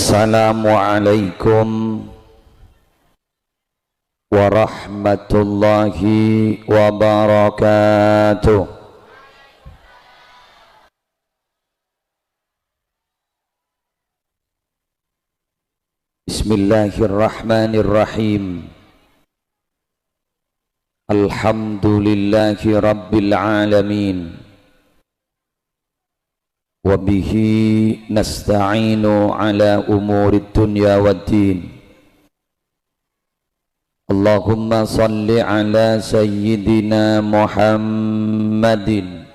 Assalamualaikum warahmatullahi wabarakatuh. Bismillahirrahmanirrahim. Alhamdulillahi rabbil alamin. Wabihi nasta'inu ala umuri dunya waddin. Allahumma salli ala sayyidina Muhammadin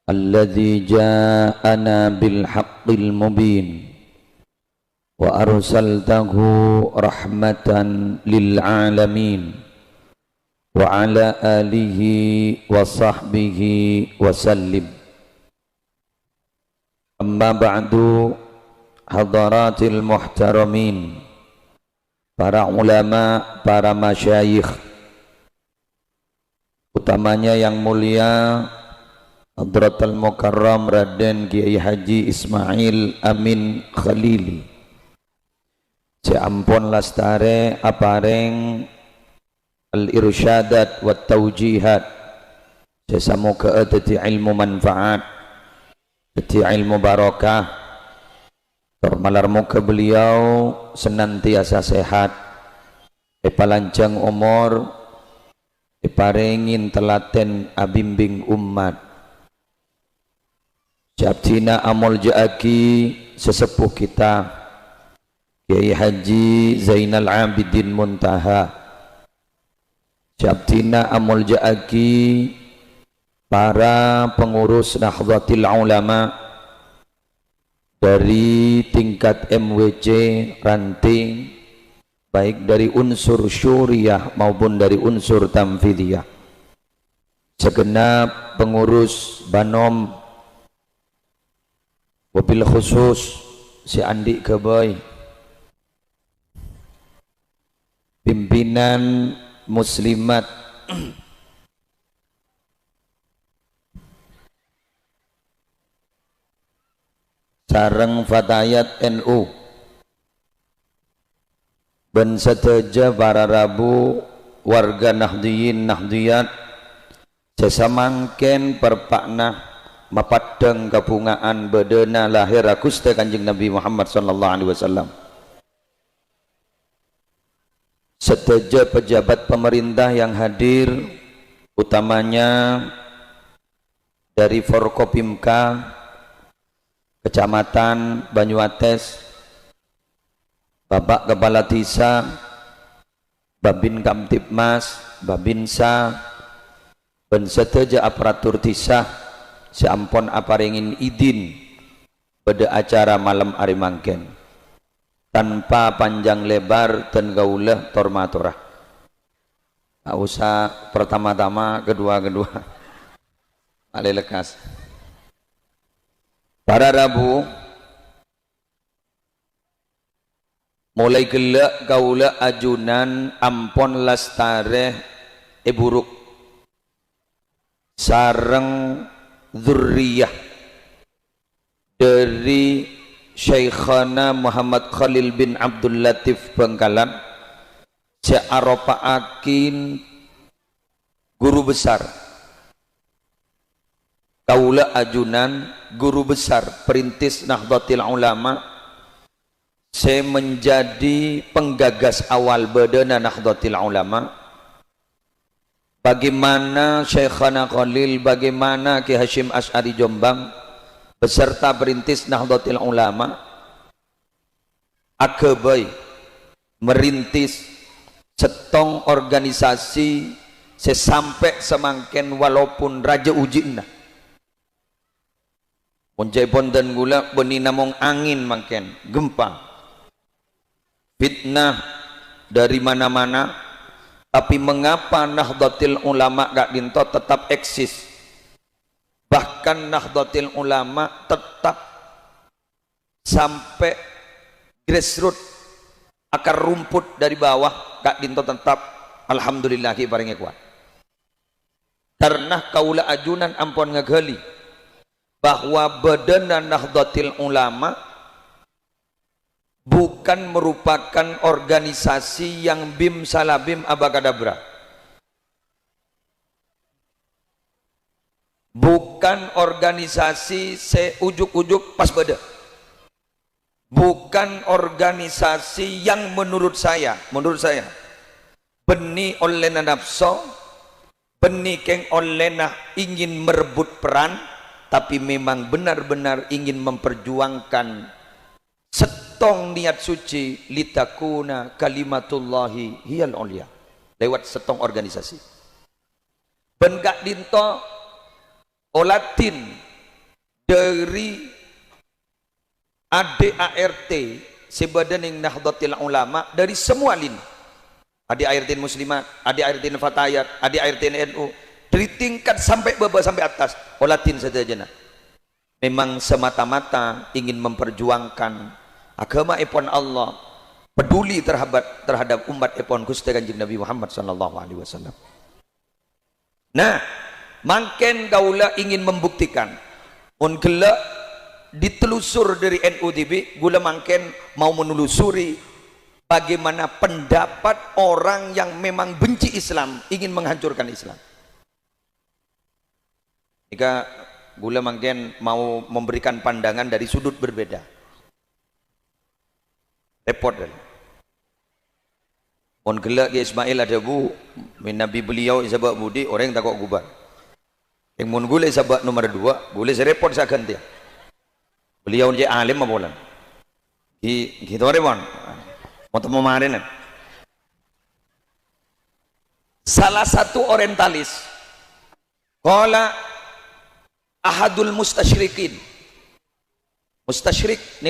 alladhi ja'ana bil haqqil mubin wa arsaltahu rahmatan lil alamin wa ala alihi wa sahbihi wa sallim. Amma ba'du, hadaratil muhtaramin, para ulama, para masyayikh, utamanya yang mulia Hadratul Mukarram Raden Kiai Haji Ismail Amin Khalili, si ampun lastare apareng al-irsyadat wa taujihat, sesamuka adati ilmu manfaat, jadi ilmu barokah, termalar muka beliau senantiasa sehat, epalancang umur, eparengin telaten abimbing umat. Syabtina amol jaaki sesepuh kita Kiai Haji Zainal Abidin Muntaha. Syabtina amol jaaki para pengurus Nahdlatul Ulama dari tingkat MWC ranting, baik dari unsur syuriah maupun dari unsur tamfidiyah, segenap pengurus Banom, wabil khusus si Andi Keboy, pimpinan muslimat sareng fatayat NU, ben seteja para rabu warga Nahdiyin Nahdiyat sesamangken perpakna mapadeng kabungaan bedena lahir Gusti Kanjeng Nabi Muhammad sallallahu alaihi wasallam. Seteja pejabat pemerintah yang hadir, utamanya dari Forkopimka Kecamatan Banyuates, Bapak Kepala Desa, Babin Kamtibmas, Babinsa, dan seteja aparatur desa, seampun aparengin idin pada acara malam hari mangken, tanpa panjang lebar dan gaulah tormaturah. Tak usah pertama-tama, kedua-kedua, ale lekas. Para rabu mulai gelak kaula ajunan ampon lastare buruk sareng dzurriyah dari Syekhana Muhammad Khalil bin Abdul Latif Bengkalan, searopaakin guru besar kaula ajunan, guru besar perintis Nahdlatul Ulama, saya menjadi penggagas awal bedana Nahdlatul Ulama. Bagaimana Syekhana Khalil, bagaimana Ki Hashim Asy'ari Jombang beserta perintis Nahdlatul Ulama akebai merintis setong organisasi sesampai semangken walaupun raja ujinna Punjai ponten gula beni namong angin mangken, gempa, fitnah dari mana-mana, tapi mengapa Nahdlatul Ulama gak dinto tetap eksis? Bahkan Nahdlatul Ulama tetap sampai grassroots, akar rumput dari bawah gak dinto tetap, alhamdulillahi paringnya kuat. Karena kaula ajunan ampun ngegali bahwa bedana Nahdlatul Ulama bukan merupakan organisasi yang bim salabim abakadabra, bukan organisasi seujuk-ujuk pas beda, bukan organisasi yang menurut saya beni oleh nafsu, beni keng oleh ingin merebut peran, tapi memang benar-benar ingin memperjuangkan setong niat suci litakuna kalimatullahi hiyal ulia lewat setong organisasi. Ben gak dinto olatin dari ADART sebadan Nahdlatul Ulama dari semua lini, ADART Muslimat, ADART Fatayat, ADART NU, dari tingkat sampai bawah sampai atas olatin saja. Memang semata-mata ingin memperjuangkan agama ipon Allah, peduli terhadap umat ipon Gusti Kanjeng Nabi Muhammad sallallahu alaihi wasallam. Nah, mangken gaula ingin membuktikan mun gelak ditelusur dari NUTB, gula mangken mau menelusuri bagaimana pendapat orang yang memang benci Islam, ingin menghancurkan Islam. Jika gula mangken mau memberikan pandangan dari sudut berbeda, repot kan? On gelak di Ismail ada bu, Nabi beliau isabak budi orang yang takut gubar. Yang mun gula isabak nomor 2, gula serepot saya ganti. Beliau je alim apa bulan? Gitu remon. Mau kemarin. Salah satu orientalis, qala ahadul mustasyrikin. Mustasyrik ni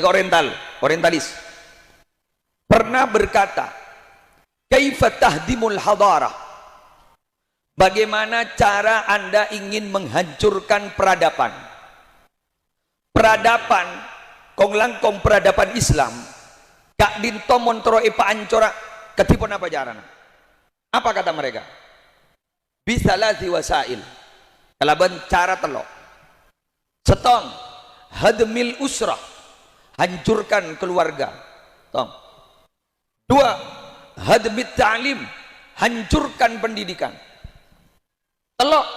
orientalis. Pernah berkata, kaifa tahdimul hadarah? Bagaimana cara Anda ingin menghancurkan peradaban? Peradaban kong langkong peradaban Islam kak dinto montro ipa ancora ketipun apa jarana? Apa kata mereka? Bisalati wasail, kalaban cara telok setong hadmil usrah, hancurkan keluarga, tong. 2 hadmit ta'lim, hancurkan pendidikan. Telok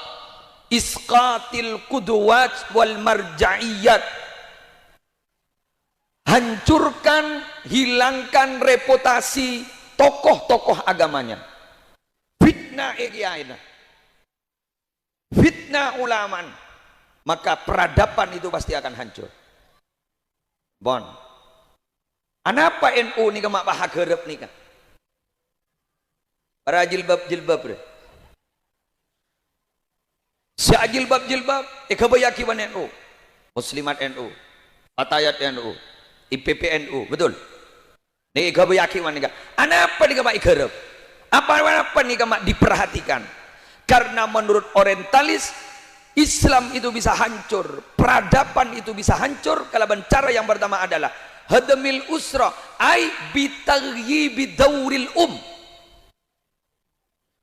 isqatil qudwat wal marja'iyat, hancurkan, hilangkan reputasi tokoh-tokoh agamanya. Fitnah iqyaina, fitnah ulaman, maka peradaban itu pasti akan hancur. Bon, anapa NU ni kemak bahag herep ni kan? Para jilbab deh. Si jilbab ikabayaki wan NU, Muslimat NU, Fatayat NU, IPP NU, betul? Ni ikabayaki wan ni kan? Anapa ni kemak ikarep? Apa ni kemak diperhatikan? Karena menurut orientalis Islam itu bisa hancur, peradaban itu bisa hancur kalau cara yang pertama adalah hadmil usra ay bitagyibi dauril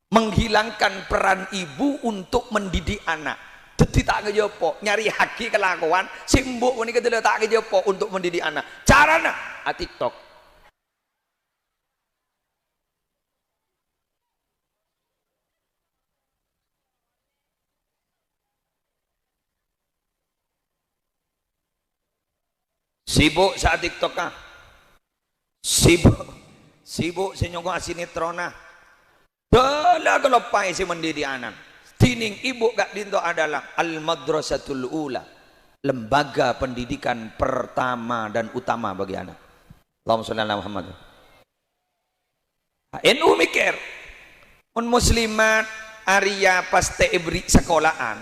menghilangkan peran ibu untuk mendidik anak. Jadi tak kejopo nyari haki kelakuan simbuk ini kedua tak kejopo untuk mendidik anak. Carana TikTok. Sibuk saat TikTok kah? Sibuk senyongko asinitrona. Dala kelopai si mendidik anak. Tining ibu gak dinto adalah al-madrasatul ula, lembaga pendidikan pertama dan utama bagi anak. Allahumma sholli ala Muhammad. NU mikir muslimat Arya paste ibri sekolahan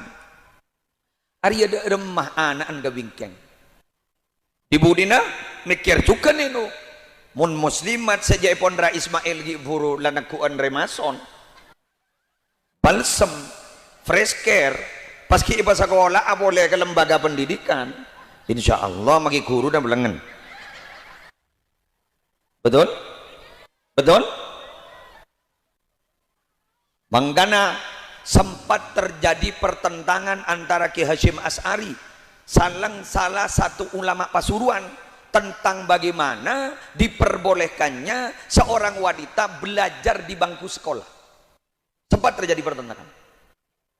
Arya de remah anak anda bingkeng ibu dina mikir juga NU mun muslimat saja pondra Ismail giburu lanakuan remason balsem fresh care paski iba sekolah boleh ke lembaga pendidikan insya Allah magi guru dan belengen. Betul Manggana sempat terjadi pertentangan antara Ki Hashim As'ari salah satu ulama Pasuruan tentang bagaimana diperbolehkannya seorang wanita belajar di bangku sekolah. Sempat terjadi pertentangan.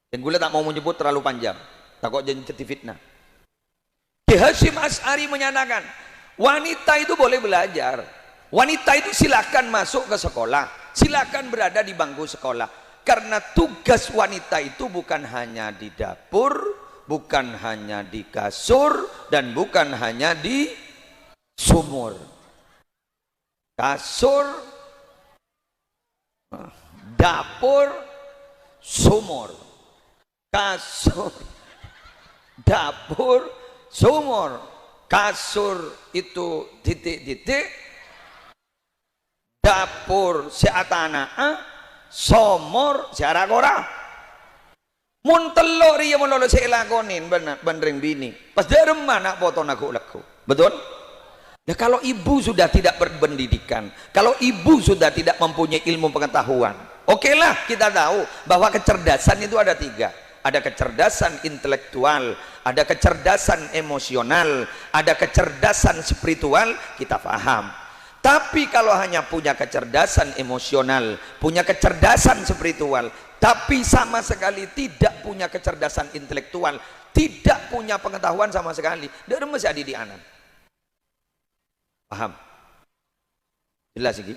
Dan gue tak mau menyebut terlalu panjang, takut jadi fitnah. Ki Hasyim Asy'ari menyatakan wanita itu boleh belajar, wanita itu silakan masuk ke sekolah, silakan berada di bangku sekolah, karena tugas wanita itu bukan hanya di dapur, bukan hanya di kasur, dan bukan hanya di sumur. Kasur, dapur, sumur. Kasur, dapur, sumur. Kasur itu titik-titik, dapur si atanaa, sumur si aragora. Mun telur iya mun lolo selakonin bandring bini. Pas derem mana foto naku laku. Betul? Ya kalau ibu sudah tidak berpendidikan, kalau ibu sudah tidak mempunyai ilmu pengetahuan, okelah kita tahu bahwa kecerdasan itu ada tiga. Ada kecerdasan intelektual, ada kecerdasan emosional, ada kecerdasan spiritual, kita paham. Tapi kalau hanya punya kecerdasan emosional, punya kecerdasan spiritual, tapi sama sekali tidak punya kecerdasan intelektual, tidak punya pengetahuan sama sekali, dia masih ada di anak. Paham? Jelas ini?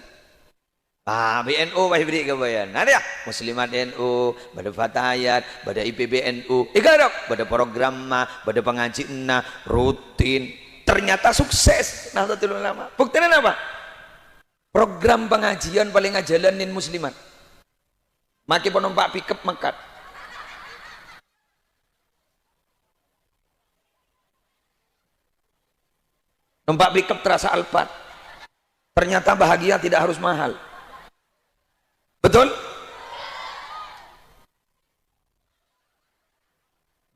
Ah, BNU masih beri kebayaan. Ada ya? Muslimat NU, pada Fatayat, pada IPB NU. Ikarok, pada program pada pengaji rutin. Ternyata sukses. Nahdlatul Ulama. Buktinya apa? Program pengajian paling ngajalanin muslimat. Maki penompak pikep mekat. Numpak pikep terasa Alphard. Ternyata bahagia tidak harus mahal. Betul?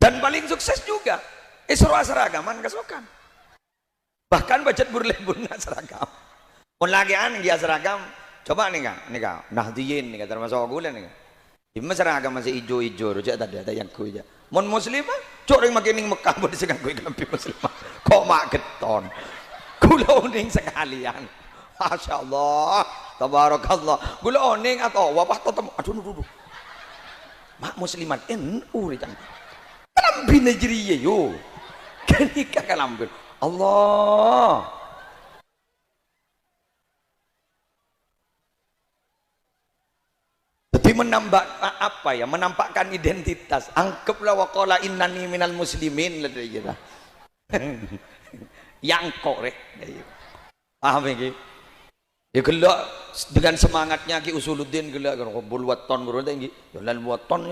Dan paling sukses juga Isra seragaman kesokan. Bahkan budget burle-burna seragam. Mun lagi dia seragam, coba nih kak, Nahdiyin nih kak, termasuk aku nih kak. Ima seragam masih hijau-hijau, rujak tadi ada yang kuya. Mun muslimah, cok yang makin Mekah boleh sekarang kuy kampi muslimah. Kok mak geton? Kulo ning sekalian. Masya Allah, tabarakallah. Kulo ning atau wabah tetap. Aduh. Mak muslimat NU rican. Kalambi Nigeria yo. Kenika kalambi. Allah. Jadi menambah apa ya? Menampakkan identitas. Anggaplah waqala innani minal muslimin lah kita. Yang korek. Paham ini? Ya gelak dengan semangatnya Ki Usuluddin gelak kan kumpul waton guru tinggi. Ya lan waton.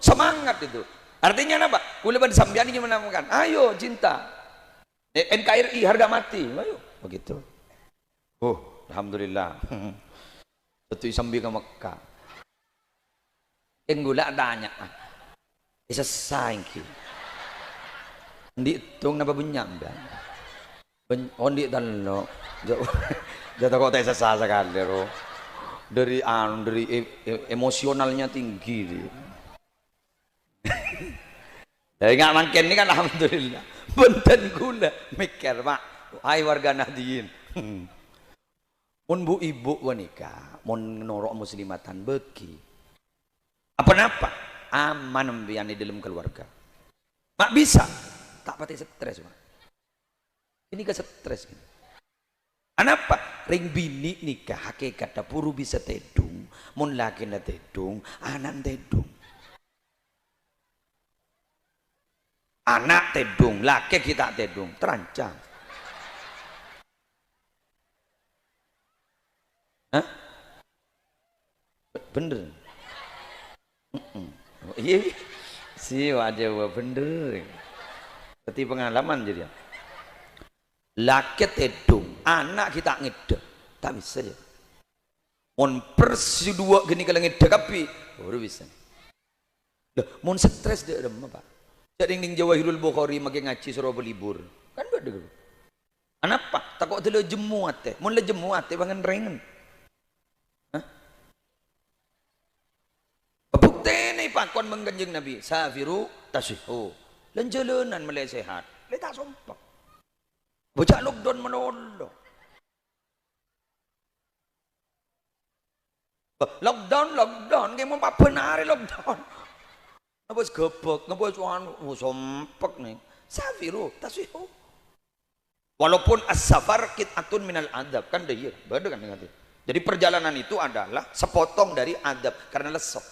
Semangat itu. Artinya apa? Kula ban sampeyan iki menampakkan. Ayo cinta. NKRI harga mati. Ayo begitu. Oh, alhamdulillah. Satu sambil ke Mekah. Yang gula tanya. Isa saingki. Ndi tung napa bunyam dan. Ondi tanlo. Jatuh kok saya sesah sekali roh. Dari emosionalnya tinggi dia. Dari nggak makin ini kan alhamdulillah. Benten gula mikir pak. Hai warga Nahdiyin. Mun bu ibu wanita, mun norok muslimatan beki. Apa-apa aman mbiyan di dalam keluarga. Mak bisa. Tak pati stres pak. Ini ke stres ini. Kenapa? Ring bini nikah hakikat puru bisa tedung, mun laki na tedung, anak tedung. Anak tedung, laki kita tedung, terancam. Hah? Bener? Iya, sih wajah bener. Seperti pengalaman jadi. Laki tedung, anak kita ngedek, tak bisa ya. Mon persi dua gini kalau ngedek tapi baru bisa. Dah, mon stres dia remah pak. Jadi ning Jawahirul Bukhari makin ngaji suruh berlibur, kan beda. Kenapa? Takut telo jemu ate, mon le jemu ate bangen rengen. Hah? Bukti nih pakon mengganjeng Nabi, safiru tasihu, lenjelenan mulai sehat, le tak sompak. bocah lockdown menolong. Lockdown kayak mau apa benar lockdown. Ngabos gebek, ngabos anu sompek nih. Safiru, taswihu. Walaupun as-safar qit'atun minal adab kan dia, beda kan dengan itu. Jadi perjalanan itu adalah sepotong dari adab karena lesok.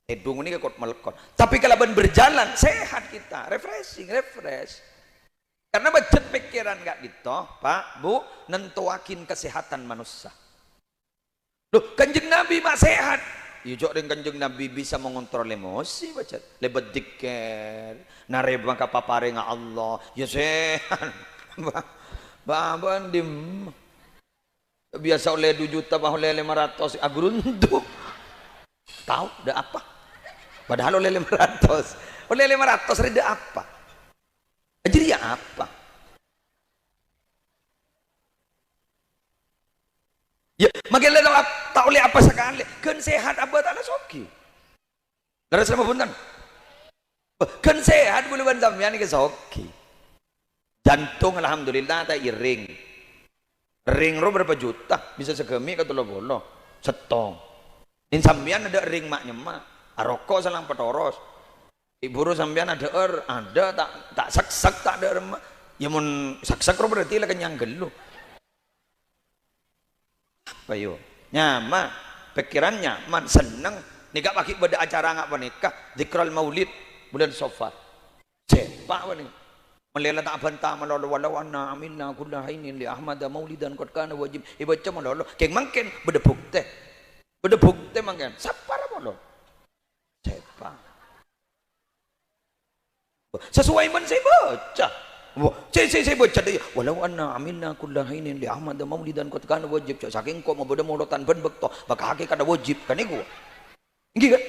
Hidung ini kekot melekot. Tapi kalau berjalan sehat kita, refreshing, refresh. Karena becet pikiran gak gitu, Pak, Bu, nentuakin kesehatan manusia. Loh, kanjeng Nabi mak sehat. Yujok dengan kanjeng Nabi bisa mengontrol emosi, baca. Lebet diker, nareba kapapare nga Allah, ya sehat. Bandim. Biasa oleh 2 juta, bah oleh 500, agruntu. Tahu dah apa? Padahal oleh 500. Oleh 500 reda apa? Jadi ya apa? Ya, makin tak oleh apa sekali. Kan sehat apa tak ada soki. Dari sama punten. Kan sehat boleh bantamnya nih ke soki. Jantung alhamdulillah tak iring. Ring ro berapa juta? Bisa segemi kata lo bolo. Setong. Ini sambian ada ring maknya mak. Aroko salang petoros. Ibu ro sambian ada ada tak sak tak ada remak. Ya mun sak ro berarti lah kenyang gelu. Apa yo? Nyaman, pikiran nyaman, seneng. Nikah pakai pada acara ngak menikah, zikrul maulid bulan Safar. Cepak wani. Melela tak bantah malolo walau anna amilna kullahainin li Ahmad maulidan qad kana wajib ibaca malolo. Keng mangken bedebuk teh. Bedebuk teh mangken. Sapar malolo. Cepak. Sesuai man saya baca. Saya baca dia. Walau anna amilna kullahainin li Ahmad maulidan qad kana wajib. Saking kok mau beda molotan ben bekto, maka hakikat ada wajib kan iku. Nggih kan?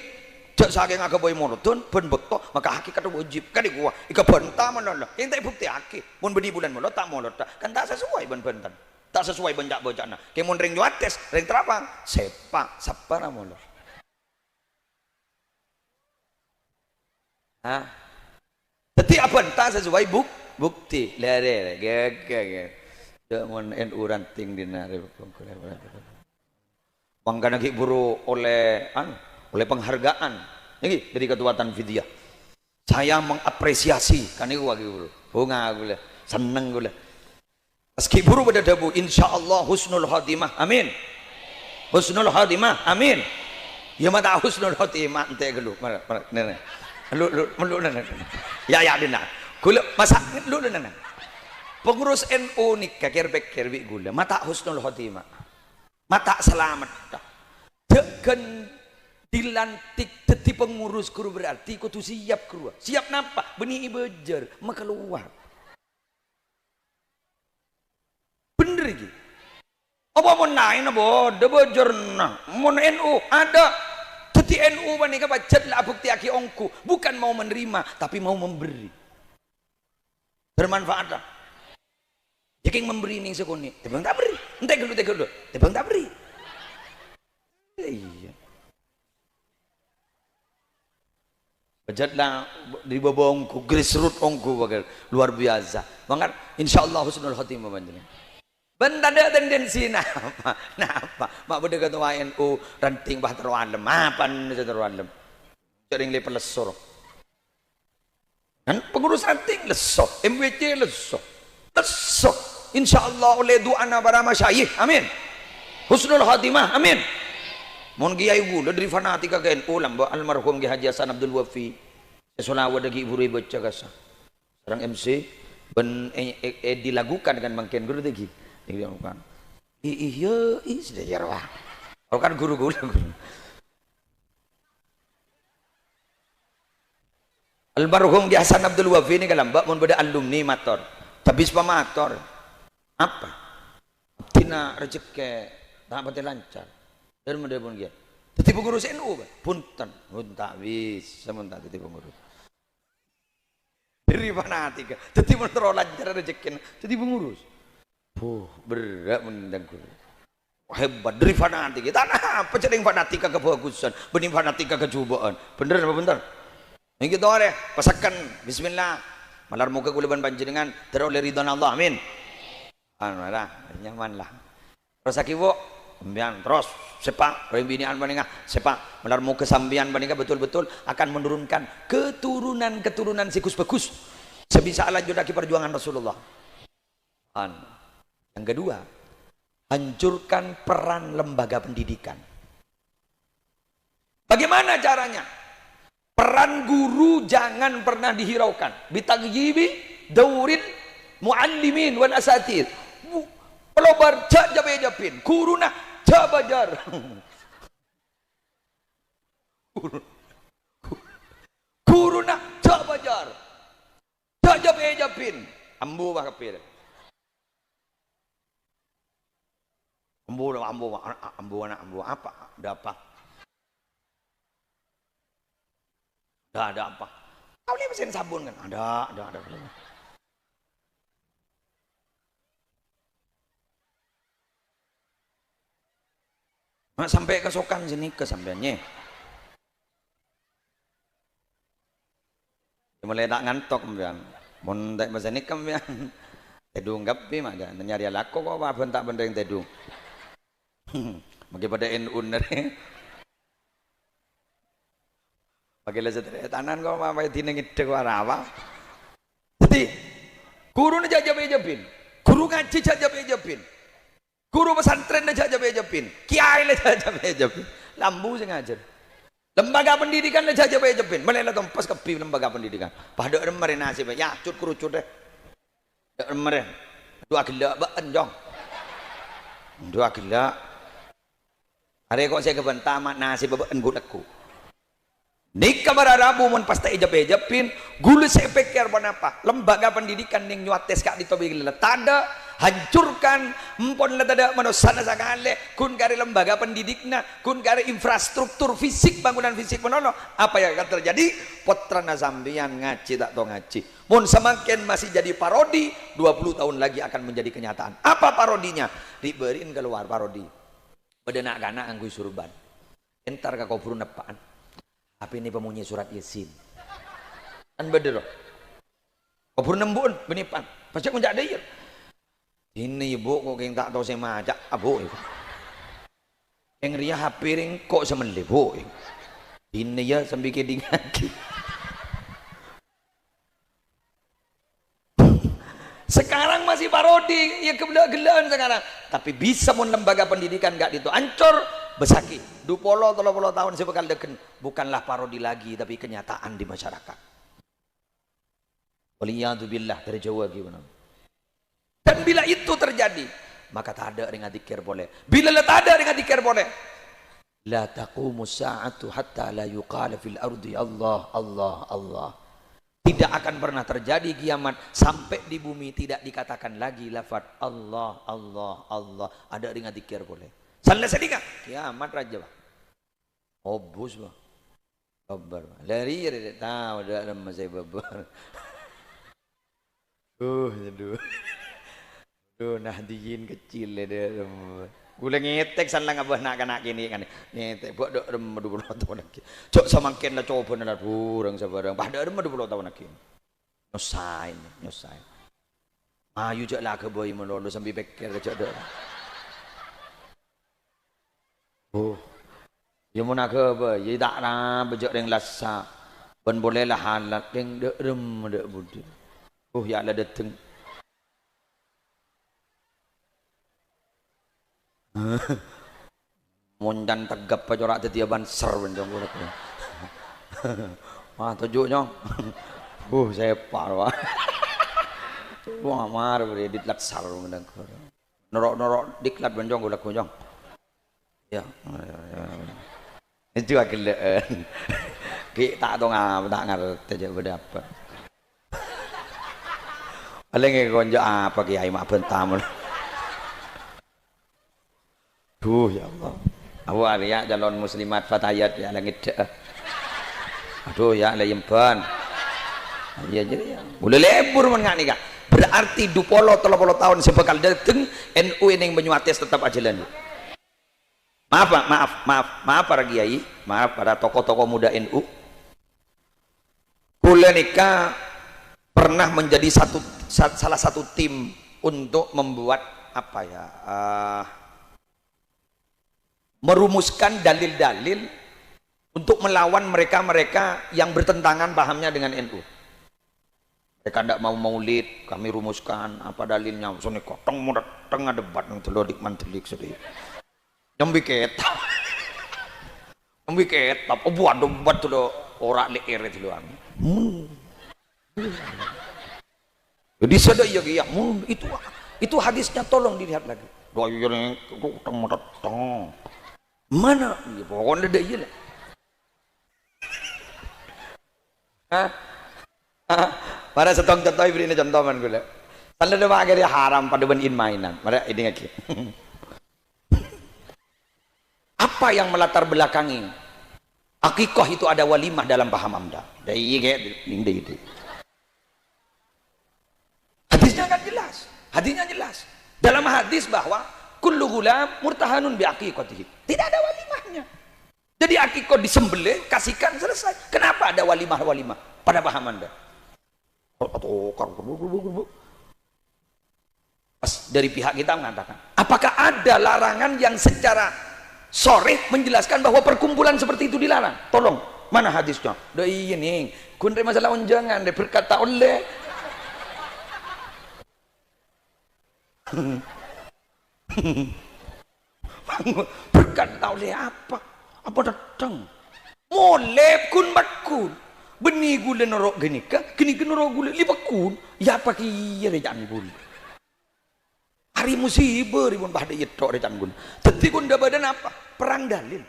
Jak saking aga boy molotan ben bekto, maka hakikat ada wajib kan iku. Ika bantah manolo. Ente bukti aki. Mun bedi bulan molot tak molot kan tak sesuai ben-benten. Tak sesuai ben jak bocana. Ke mun ring juates, ring terapang, sepak sapara molot. Hah? Setiap bantah sesuai bukti lere gege mon NU ranting dinare bangga nagi buru oleh penghargaan ini dari ketua Tanfidiyah. Saya mengapresiasi kan itu lagi buru bunga gula seneng gula meski buru pada dabu insyaallah husnul khatimah amin husnul khatimah amin ya mata husnul khatimah ente gelu nene lu ya dina gula masak lu nana pengurus NU nikah kerbe gula mata husnul khotimah mata selamat deken dilantik teti pengurus kru berarti kudu siap kru siap napa benih bejer maka keluar bener gitu apa mau naik nabo bejer nah mau NU ada teti NU bani kabacat lah bukti aki ongku bukan mau menerima tapi mau memberi bermanfaat lah jadi memberi nih sekuni tebang tak beri entek dulu tebang tak beri iya bejat lah di bawah ongku grassroots ongku bagai luar biasa banget insyaallah husnul khotimah banjirnya benda ada tendensi napa mak beda ketua NU ranting bah terwalem apa nih terwalem sering lepas lesor kan pengurus ranting leso MWC leso insyaallah oleh doa para masyayikh amin husnul khatimah amin mon kiai gula dari fanatika ke NU lamba almarhum Ki Haji Hasan Abdul Wafi selawa dagi ibu baca kasa sareng MC ben dilakukan dengan mangken guru dagi dilakukan iya sudah jarwah kan guru almarhum Ki Hasan Abdul Wafi ini kalau mbak mau beda alumni mator tapi pemator apa tina rezeki tak pati lancar dan mudah pun dia tetapi pengurus NU punten tak bisa mentah tetapi pengurus dari fanatika tetapi menterol lancar rezeki tetapi pengurus berat menendang guru hebat dari fanatika tanah apa cedeng fanatika kebagusan benih fanatika kecobaan bener apa bener yang kita oleh pasakan bismillah malar muka kuliban panjenengan teroleh ridwan Allah amin Dah, nyaman lah. Terus akibo, sambian terus sepak, pembinaan paningah sepak, melarmu kesambian paningah betul-betul akan menurunkan keturunan sikus bagus. Sebisa lanjut lagi perjuangan Rasulullah. Yang kedua, hancurkan peran lembaga pendidikan. Bagaimana caranya? Peran guru jangan pernah dihiraukan. Bitagyibi daurin muallimin wal asatid. Pelabar japin, kuruna jabajar. Kuruna jabajar. Japin. Ambu bah kapir. Ambu apa? Ada apa? Ada apa? Kau lihat mesin sabun kan? Ada. Nah, sampai kesokan sini kesambiannya. Mulai tak ngantok kemudian. Mun tak bahasa ni kemudian. Tedung gapi mah ada nyari lako kok apa tak benda yang tedung. Bagi pada NU nare. Bagi lezat tanan kok apa tineng ide kok apa. Jadi guru ni jajab-jabin. Guru ngaji jajab-jabin. Guru pesantren aja jajab-jabin, kiai aja jajab-jabin, lambu sing ngajar. Lembaga pendidikan aja jajab-jabin, melela tempas kepi lembaga pendidikan. Pada remere nasib ya cut kerucut deh. Remere. Dua gila been jong. Dua gila. Hari kok saya kebentar mak nasib been gulaku. Nikah berarabu mun pasti ejab-ejabin, gulu saya pikir apa? Lembaga pendidikan yang nyuates kak ditobi gila. Tada hancurkan empon tada manusana sakale kun kari lembaga pendidikna kun kari infrastruktur fisik bangunan fisik menono apa yang akan terjadi potrana sambian ngaji tak tau ngaji mun semakin masih jadi parodi 20 tahun lagi akan menjadi kenyataan. Apa parodinya? Diberin keluar parodi bedenak kana anggu surban entar ka kobru nepaan apa ini pemunyi surat Yasin kan bedero kobru nembun benipan pasti menjak ada ini ibu kok yang tak tahu saya macak abu yang ria hapiring kok semenlip bu ini ya sambil ngaji sekarang masih parodi ya kebela-gelaan sekarang tapi bisa mun lembaga pendidikan gak itu ancur besaki 20-30 tahun sebekal deken bukanlah parodi lagi tapi kenyataan di masyarakat. Waliyadzubillah dari Jawa gimana. Dan bila itu terjadi, maka tak ada dengan dikir boleh. Bila tak ada dengan dikir boleh. La taqumu sa'atu hatta la yuqala fil ardi Allah, Allah, Allah. Tidak akan pernah terjadi kiamat sampai di bumi tidak dikatakan lagi lafaz Allah, Allah, Allah. Ada dengan dikir boleh. Salah sedika, kiamat raja. Obus bah. Babar. Lari tahu dah nama saya babar. Aduh. Nah dijin kecil dia. Gula ngetek sana ngabah nak kini kan. Ngetek buat dok rem 20 tahun lagi. Cok semakin lah coba nak burang sabarang. Pada rem 20 tahun lagi. Nyosai. Ayu cak lah ke boy melolo sambil pikir cak dok. Ya mau nak ke apa? Ya tak lah bejak yang lasa. Ben boleh lah halat yang dok rem dok budi. Ya lah datang. Mondan tegap pa jorak tetiaban ser bencong gula ko. Wah tujuk nyong. Saya parwa. Wah mar beri ditlat sar mendang ko. Norok diklat bencong gula ko nyong. Ya. Itu agelaan. Ki tak tahu ngapa tak ngerti aja berapa. Paling konjo apa kiai mak bentam. Ya Allah. Awak ya calon muslimat fatayat ya langit. Aduh ya layemban. Ya jadi ya. Boleh lebur men ngak nika. Berarti 20-30 tahun sebekal dateng NU ini menyuates tetap ajalan. Maaf para kiai, maaf para tokoh-tokoh muda NU. Kula nika pernah menjadi salah satu tim untuk membuat apa ya, merumuskan dalil-dalil untuk melawan mereka-mereka yang bertentangan pahamnya dengan NU. Mereka tidak mau maulid, kami rumuskan apa dalilnya. Sone kotong mau datang ada debat nang telodik mantelik sedih. Nyambi ketab. Nyambi ketab. Oh buat debat tuh ora leer itu doang. Jadi sedih ya itu hadisnya tolong dilihat lagi. Doa yang kotong mau datang. Mana? Ya pokoknya ada iya lah. Pada setong contoh beri ini contoh man gula. Tanda doa akhirnya haram pada benin mainan. Mari ini lagi. Apa yang melatar belakangi akikah itu ada walimah dalam paham Anda? Dari itu. Hadisnya kan jelas. Hadisnya jelas. Dalam hadis bahwa kullu gulam murtahanun bi aqiqatihi. Tidak ada walimahnya. Jadi akikah disembelih, kasihkan, selesai. Kenapa ada walimah pada paham Anda? Pas dari pihak kita mengatakan, apakah ada larangan yang secara sharih menjelaskan bahwa perkumpulan seperti itu dilarang? Tolong, mana hadisnya? Dah iya nih, kun masalah unjangan, dia berkata oleh berkata oleh apa datang? Molep kun bakun. Beni gula norok gini norok gula libakun. Ya apa kia rejan gula. Hari musibah ribun bahada yetok rejan gula. Teti kun dah badan apa? Perang dalil.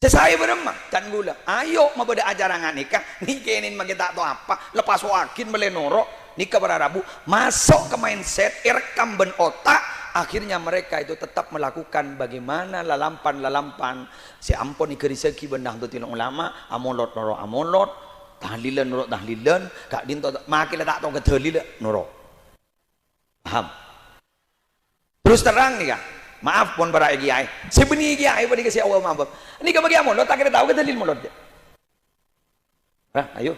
Saya beremah dan gula. Ayo mabada ajaran nikah. Nikenin magi tak tahu apa. Lepas wakin beli norok. Nikah berarabu. Masuk ke mindset. Irekam ben otak. Akhirnya mereka itu tetap melakukan bagaimana lalampan si ampun ikeriseki bendah dotin ulama amolot noro amolot tahlilan noro tahlilan kak dinto makin tak tahu kedalil noro paham terus terang nih kak maaf pun para kiai sebeni kiai pada kasih awal maaf ini kau bagi amolot tak kira tahu kedalil molot ayo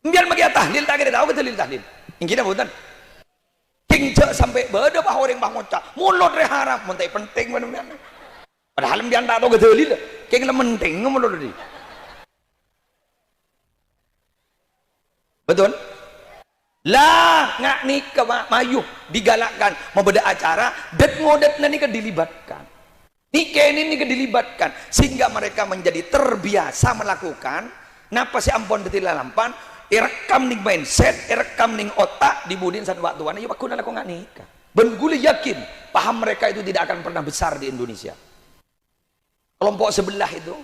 biar bagi tahlil tak kira tahu kedalil tahlil ingin apa bukan tinggal sampai beda bah orang bah ngocak mulut re harap montai penting mana padahal biar tak tahu kedalil kayak nggak penting mulut ni betul lah ngak nikah mayuh digalakkan mau beda acara det ngodet nanti dilibatkan nikah ini dilibatkan sehingga mereka menjadi terbiasa melakukan napa si ampun detil lampan irekam ning mindset, irekam ning otak dibudin satu waktu wana, ya aku nggak nikah. Ben guli yakin, paham mereka itu tidak akan pernah besar di Indonesia. Kelompok sebelah itu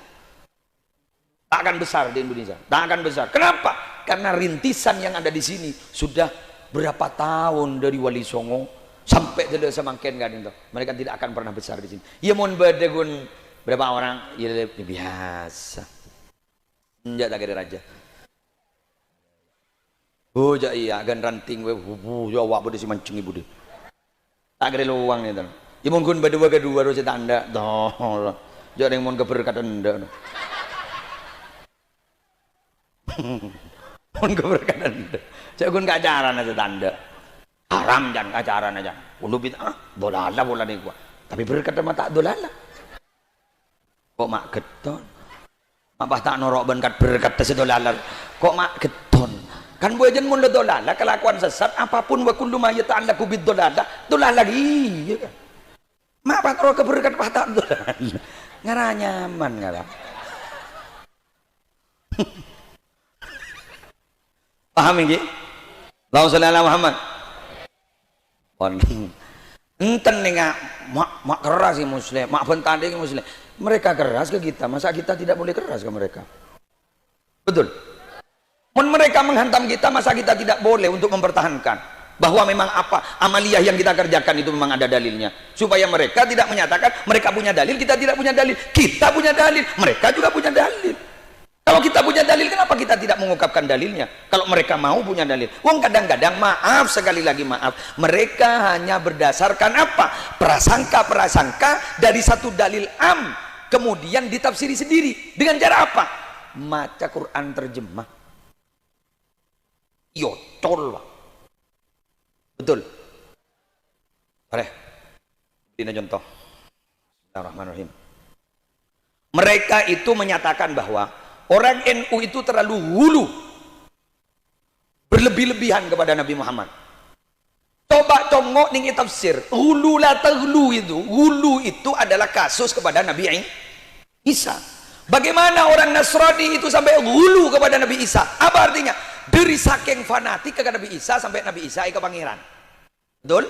tak akan besar di Indonesia, tak akan besar. Kenapa? Karena rintisan yang ada di sini sudah berapa tahun dari Wali Songo sampai tidak semakin kan itu. Mereka tidak akan pernah besar di sini. Ya mohon berdegun berapa orang, ya biasa. Enggak tak kira raja. Oh iya gan ranting we ya awak budi si mancing ibu deh. Tak ada luang ni tuan. Ya mungkin berdua kedua tu tanda dah. Jangan yang mau keberkatan anda. Mau keberkatan anda. Saya gun kacaran aja tanda. Haram jangan kacaran aja. Ulu bid'ah dolala bola ni gua. Tapi berkata mata dolala. Kok mak geton. Mak tak norok benkat berkata sedolala. Kok mak geton. Kan buajan mun dolala kelakuan sesat apapun wa kullu ma yata'allaqu bid dolala lagi ya kan mak patro keberkat patah dolala ngara nyaman ngara paham iki Allahumma shalli ala Muhammad pon enten ning mak keras sih muslim mak bentanding muslim mereka keras ke kita masa kita tidak boleh keras ke mereka betul mereka menghantam kita masa kita tidak boleh untuk mempertahankan bahwa memang apa amaliyah yang kita kerjakan itu memang ada dalilnya supaya mereka tidak menyatakan mereka punya dalil kita tidak punya dalil kita punya dalil mereka juga punya dalil kalau kita punya dalil kenapa kita tidak mengungkapkan dalilnya kalau mereka mau punya dalil wong kadang-kadang maaf sekali lagi maaf mereka hanya berdasarkan apa prasangka dari satu dalil am kemudian ditafsiri sendiri dengan cara apa maca Quran terjemah yotol Betul. Boleh. Ini contoh. Bismillahirrahmanirrahim. Mereka itu menyatakan bahwa orang NU itu terlalu hulu, berlebih-lebihan kepada Nabi Muhammad. Coba congok ning tafsir, hulu la taghlu hulu itu adalah kasus kepada Nabi Isa. Bagaimana orang Nasrani itu sampai hulu kepada Nabi Isa? Apa artinya? Dari saking fanatik kepada Nabi Isa sampai Nabi Isa ke pangeran. Betul?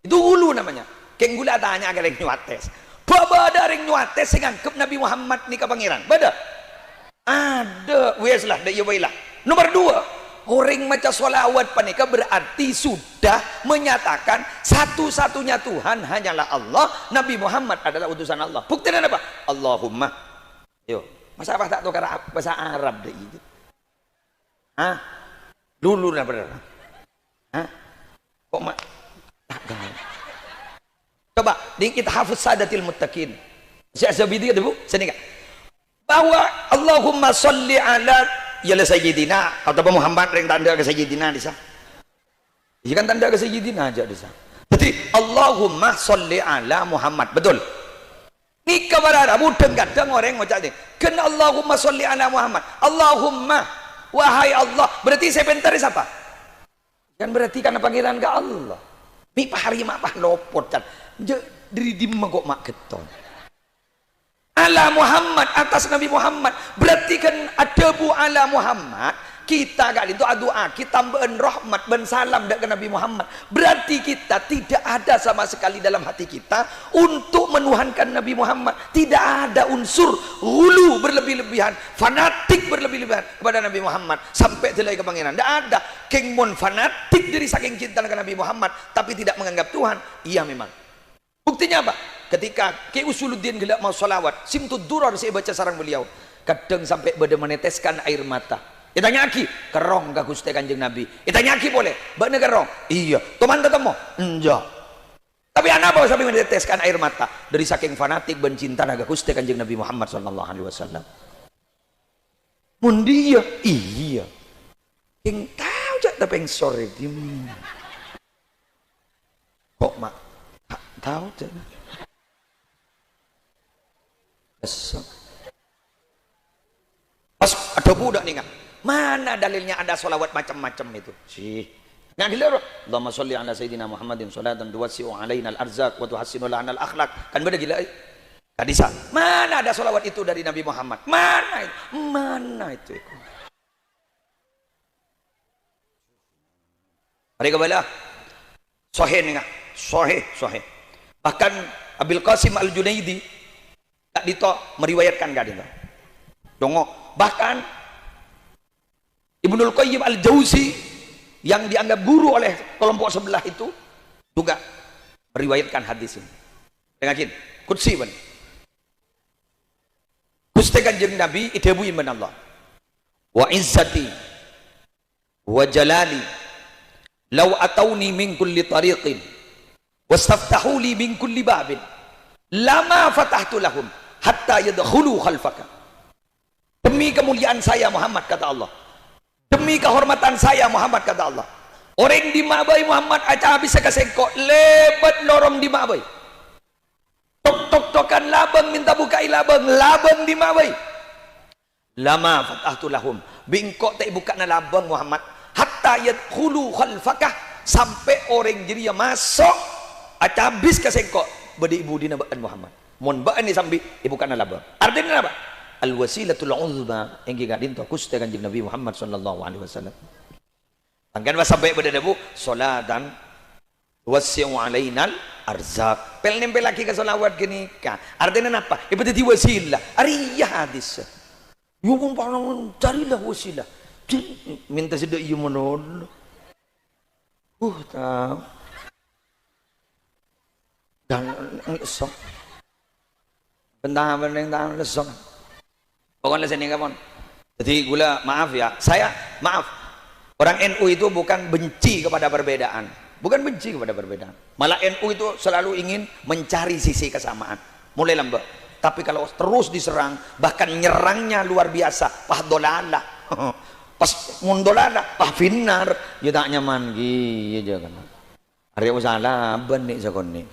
Itu hulu namanya. Keng gula tanya ke nyuates. Baba ada ring nyuates sing anggap Nabi Muhammad ni ke pangeran. Bada? Ada. Wes lah, dak iya lah. Nomor 2, orang maca sholawat panika berarti sudah menyatakan satu-satunya Tuhan hanyalah Allah, Nabi Muhammad adalah utusan Allah. Buktinya apa? Allahumma. Yo, masa apa tak tukar bahasa Arab deh itu? Hah? Dulu lah bener. Hah? Kok mak tak gaul? Coba di kita hafuz sadatil muttaqin. Syekh Zabidi kata Bu, sini enggak? Bahwa Allahumma sholli ala yalah sayyidina atau Muhammad ring tanda ke sayyidina disa. Iya kan tanda ke sayyidina aja disa. Jadi Allahumma sholli ala Muhammad. Betul. Ni kabarara mudeng kadang orang ngucap ni. Kan Allahumma sholli ala Muhammad. Allahumma wahai Allah. Berarti saya bentar siapa? Kan berarti karena panggilan ke Allah. Mi pahari mak pah lopot kan. Dari dimma kok mak keton. Ala Muhammad atas Nabi Muhammad. Berarti kan ada bu ala Muhammad. Kita kali itu doa kita ben rahmat ben salam dak ke Nabi Muhammad. Berarti kita tidak ada sama sekali dalam hati kita untuk menuhankan Nabi Muhammad. Tidak ada unsur hulu berlebih-lebihan, fanatik berlebih-lebihan kepada Nabi Muhammad sampai telai ke pangeran. Tidak ada keng mon fanatik dari saking cinta ke Nabi Muhammad tapi tidak menganggap Tuhan. Iya memang. Buktinya apa? Ketika Ki Usuluddin gelak mau sholawat, Simtud Durar saya baca sarang beliau, kadang sampai beda meneteskan air mata. Ditanya aki, kerong gak Gusti Kanjeng Nabi. Ditanya aki boleh, bana kerong. Iya, teman ketemu. Enggak. Tapi anak apa sampai meneteskan air mata dari saking fanatik ben cinta naga Gusti Kanjeng Nabi Muhammad sallallahu alaihi wasallam. Mun dia, iya. Yang tahu jak tapi yang sore dim. Kok mak tak tahu jak. Besok. Pas ada budak nih, mana dalilnya ada sholawat macam-macam itu? Sih, nggak gila. Allahumma sholli ala sayyidina Muhammadin sholatan tuwassi'u alaina al-arzaq wa tuhassinu lana al-akhlaq. Kan beda gila. Hadis. Mana ada sholawat itu dari Nabi Muhammad? Mana itu? Mana itu? Mereka bala sahih nih, sahih. Bahkan Abil Qasim Al-Junaidi tak dito meriwayatkan gak dito. Dongo. Bahkan Ibnul Qayyim Al-Jauzi yang dianggap guru oleh kelompok sebelah itu juga meriwayatkan hadis ini. Dengakin, kutsi ban. Gusti Kanjeng Nabi idebui men Allah. Wa izzati wa jalali law atawni min kulli tariqin wastaftahu li min kulli babin lama fatahtu lahum hatta yadkhulu khalfaka. Demi kemuliaan saya Muhammad kata Allah, demi kehormatan saya Muhammad kata Allah, orang di mabai Muhammad aja bisa kesengkok lebat lorong di mabai, tok-tok-tokan labang minta bukai labang di mabai, lama fatahtu lahum bingkok tak buka na labang Muhammad hatta yadkhulu khalfaka, sampai orang jadi masuk aja habis kesengkok bade ibu dina baan Muhammad mon baan ni sambil ibu kana labang. Artinya apa? Al wasilatul uzma yang kita dinto Gusti Kanjeng Nabi Muhammad sallallahu alaihi wasallam. Angkan ba sampai bade debu salatan wasi'u alainal arzaq. Pel nempel lagi ke selawat gini ka. Artinya apa? Ibu tadi wasilah. Ariyah hadis. Yo pun panang carilah wasilah. Minta sedek ieu menon. Tahu. Dan sok. Bentang bentang lesok. Pokoknya sini kapan. Jadi gula maaf ya, saya maaf. Orang NU itu bukan benci kepada perbedaan, bukan benci kepada perbedaan. Malah NU itu selalu ingin mencari sisi kesamaan. Mulai lambat. Tapi kalau terus diserang, bahkan nyerangnya luar biasa. Pah dolala, pas mundolala, pah finar, ya tak nyaman gitu kan. Ari usaha laban nih sakon nih.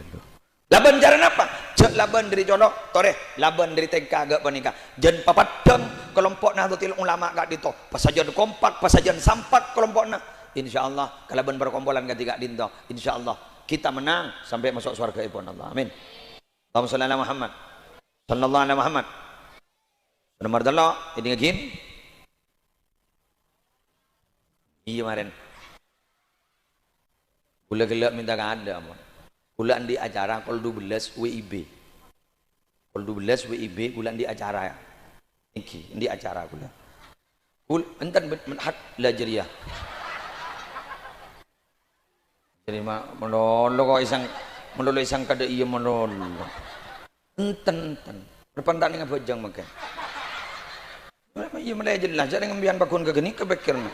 Laban jaran apa? Cek laban dari colok, tore, laban dari TK agak panika. Jen papadang kelompok Nahdlatul Ulama gak dito. Pasajan kompak, pasajan sampak kelompokna. Insyaallah kalaban berkompolan ketiga dinto. Insyaallah kita menang sampai masuk surga ibn Allah. Amin. Allahumma shalli ala Muhammad. Sallallahu alaihi Muhammad. Nomor dalo, ini ngegin. Iya kemarin. Gula-gula minta kada amon. Bulan di acara kol 12 WIB. Kol 12 WIB bulan di acara. Iki di acara kula. Kul enten hak lajriyah. Jadi melolo kok isang kada iya melolo. Enten. Perpantan dengan bojang makan. Iya mulai jelas jadi ngambian pakun ke geni kebekirna.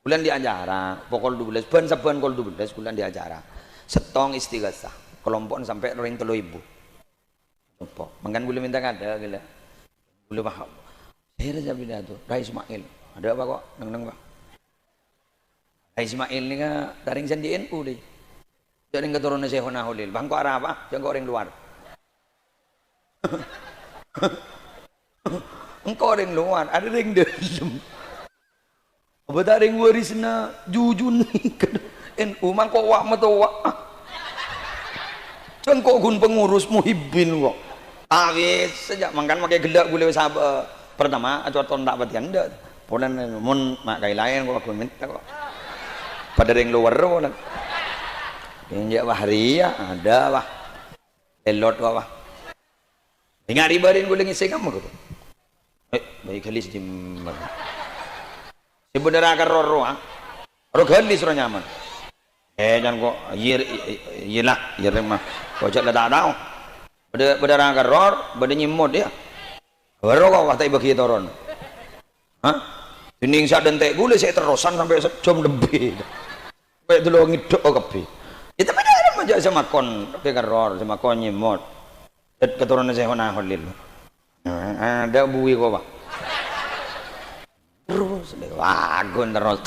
Bulan di acara pokol 12 ban saban kol 12 bulan di acara. Setong istighasah kelompok sampai ring 3.000 apa mangkan boleh minta kada gila boleh paham saya rasa bina tuh Rai Ismail ada apa kok neng pak Rai Ismail ini kan daring sandi NU deh jadi keturunan Syekhona Holil bang kok arah apa jangan kok orang luar engkau orang luar ada ring dalam apa tak ring warisna jujun NU mangko wak metowa kan kok gun pengurus muhibbin kok awis sejak mangkan pakai gelak boleh sahabat pertama atau tondak batian ndak ponan mun mak kai lain kok aku minta kok pada ring luar ponan injak wahriya ada wah elot kok wah dengar ibarin boleh ngisi kamu kok baik kali sih sebenarnya akan roro ro kali suruh nyaman jangan kok iyalah mah kok cak tak tahu beda rangka ror beda nyimut ya baru kok kata bagi toron hah ini sak dan tek gule saya terusan sampai jam lebih sampai dulu ngiduk kepi itu benar aja sama kon tapi kan ror sama kon nyimut keturunan saya mana Holil ada bui kok pak terus wagon terus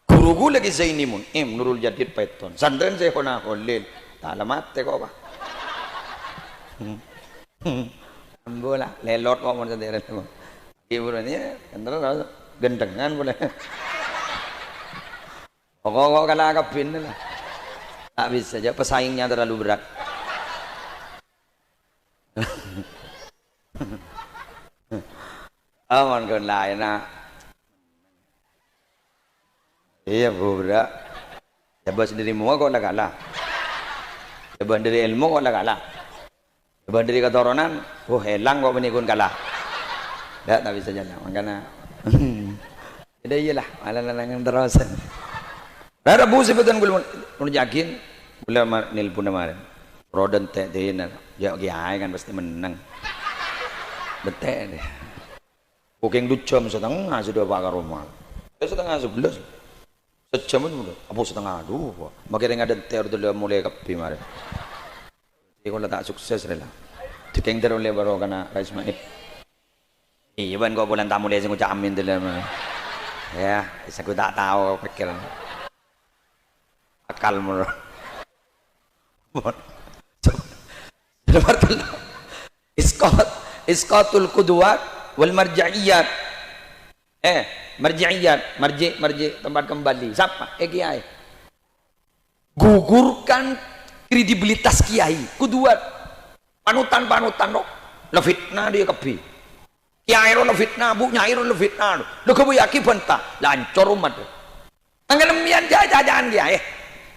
guruku lagi Zainimun Nurul Jadid Python santren saya kena Holil tak alamat kok apa bola lelot kok mau sendiri ibu ini antara gendengan boleh kok kalah kapin lah tak bisa aja pesaingnya terlalu berat aman kon lain nak iya berat coba sendiri mua kok lah kalah coba dari ilmu kok lah kalah coba dari keturunan helang kok menikun kalah tak bisa jalan makanya tidak iyalah malah lanangan terusan ada bu sebutan gue mau yakin boleh nilpun kemarin rodan teh deh ya kiai kan pasti menang betul deh bukan 2 jam setengah sudah bakar rumah setengah 11 sejam itu apa setengah aduh makanya ada teor dulu mulai kepi mari kalau tak sukses lah dikeng terus le baru kena Rai Ismail iya ban kok bulan tamu le sing ucap amin dulu ya aku tak tahu pikir akal mulu isqatul qudwat wal marja'iyat marji tempat kembali siapa kiai gugurkan kredibilitas kiai kuduat panutan lo lefitnah dia kepi kiai lo lefitnah bu nyai lo lefitnah lo kebu yakin bentah lancor umat angin lembian jajan kiai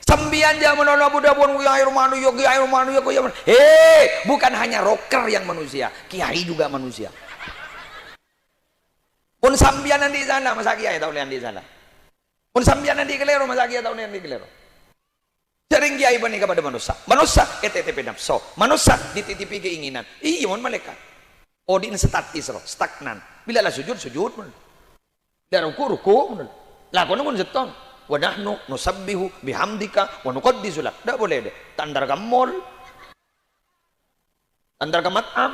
sembian jam menolong budak pun kiai romanu yo bukan hanya rocker yang manusia kiai juga manusia pun sambianan di sana masa kiai tahu lian di sana pun sambianan di kelero masa kiai tahu lian di kelero sering kiai bani kepada manusia ETTP nafsu manusia dititipi keinginan iya mon malaikat odin statis roh stagnan bila lah sujud bila ruku lakon pun setong wa nahnu nusabbihu bihamdika wa nuqaddisu lak tidak boleh deh tandar gamol tandar kamat'am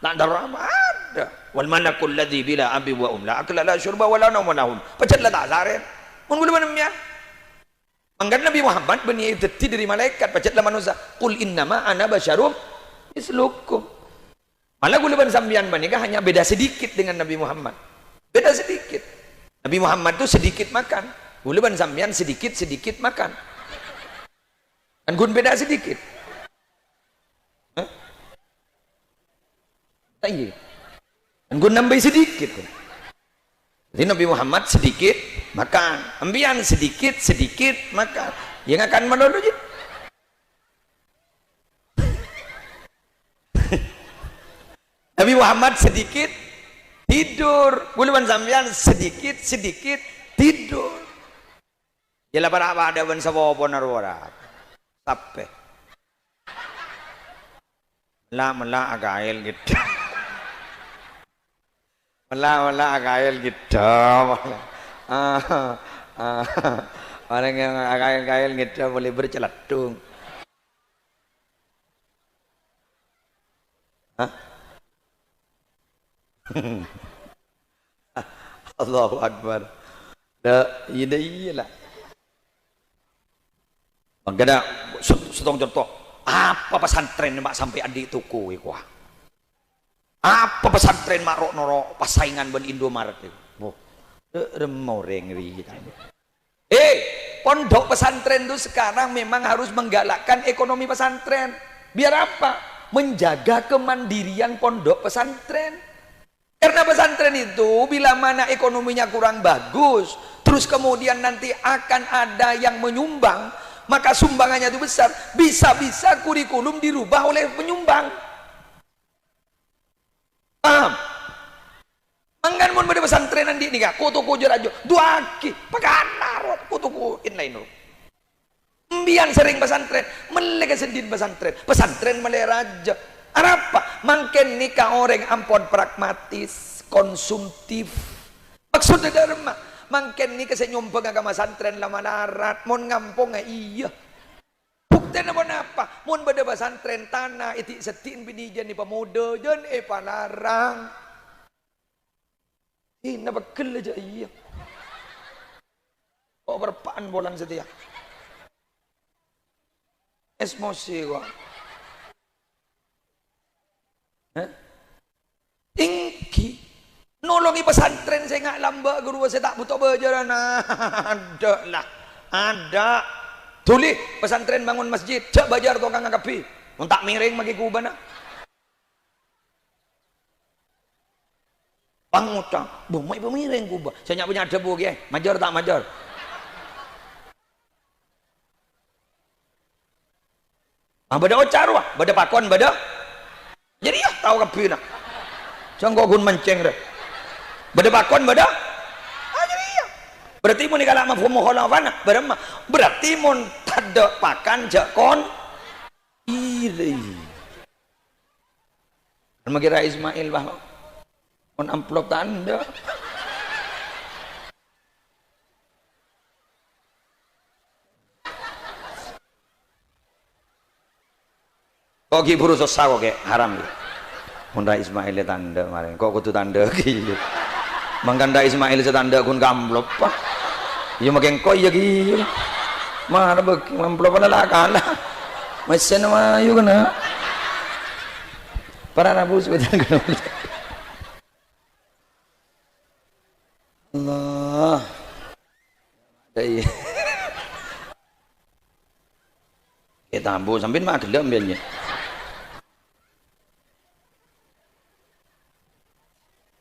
tandar apa ada wal malakul ladzi bila abi wa la akla la syurba wala nawm lahum pacalla tak saren mun boleh mana Mangkan Nabi Muhammad bani idati dari malaikat pacatlah manusia. Qul innama ana basyarum mislukum. Malah gulaban sambian banika hanya beda sedikit dengan Nabi Muhammad. Beda sedikit. Nabi Muhammad itu sedikit makan. Gulaban sambian sedikit makan. Kan gun beda sedikit. Iya. Kan gun nambah sedikit. Jadi Nabi Muhammad sedikit makan. Ambian sedikit makan. Yang akan menolong. Nabi Muhammad sedikit tidur, buluan sampean sedikit tidur. Jala para ada ban sawopo narwara. Sampai. Mela agail gitu. Mela agail gitu. Orang yang agail gitu boleh bercelatung. Hah? Allahu Akbar. Iya lah. Bangkada setong contoh. Apa pesantren mak sampai adik tuku iku? Apa pesantren mak rok norok pasaingan ben Indomaret iku? Remoreng ri. Pondok pesantren itu sekarang memang harus menggalakkan ekonomi pesantren. Biar apa? Menjaga kemandirian pondok pesantren. Karena pesantren itu bila mana ekonominya kurang bagus, terus kemudian nanti akan ada yang menyumbang, maka sumbangannya itu besar, bisa-bisa kurikulum dirubah oleh penyumbang. Paham? Manggan mun bade pesantrenan di nika, kutuku jerajo, duaki, pakanar, kutuku inlain lo. Mbian sering pesantren, melega sendiri pesantren meleraja. Apa? Mangken nikah orang ampon pragmatis, konsumtif. Maksudnya dharma. Mangken nikah saya nyumpeng agama pesantren lama larat, mon ngampong iya. Bukti namun apa? Mon beda pesantren tanah iti setin bidijan di pemuda jan palarang. Ina bakal aja iya. Kok berpaan bolang setia. Esmosi gua. Tinggi nolongi pesantren saya nggak lamba guru saya tak butuh berjalan ada lah ada tulis pesantren bangun masjid cak bajar tukang ngakapi tak miring bagi kubana pangutang bomai pemiring kuba saya punya ada bu majar tak majar beda ocar wah beda pakon beda jadi ya tahu kapina jangan kau gun menceng deh beda bakon beda jadi ya berarti mun kalau mafhum mukhalafana berarti mun tada pakan jakon iri mengira Ismail bah mun amplop tanda kok ki buru susah kok haram ya Munda Ismail tanda kemarin kok kudu tanda gitu mangkanda Ismail setanda kun kamplop pak iya makin koi ya gitu mana bagi kamplop adalah kalah masih nama yuk kena para rabu sebentar kena Allah ada iya kita ambu sambil mah gelem biarnya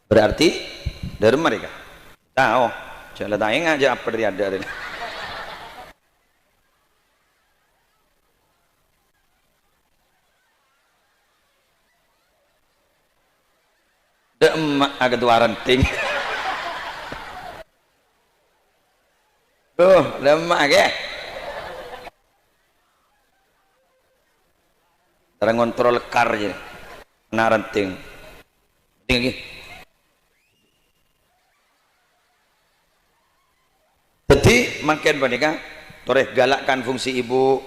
berarti dari mereka tahu jangan tanya aja apa dari ada emak agak tuaran ting tuh emak ya cara ngontrol kar aja naranting tinggi jadi makin banyak toreh galakkan fungsi ibu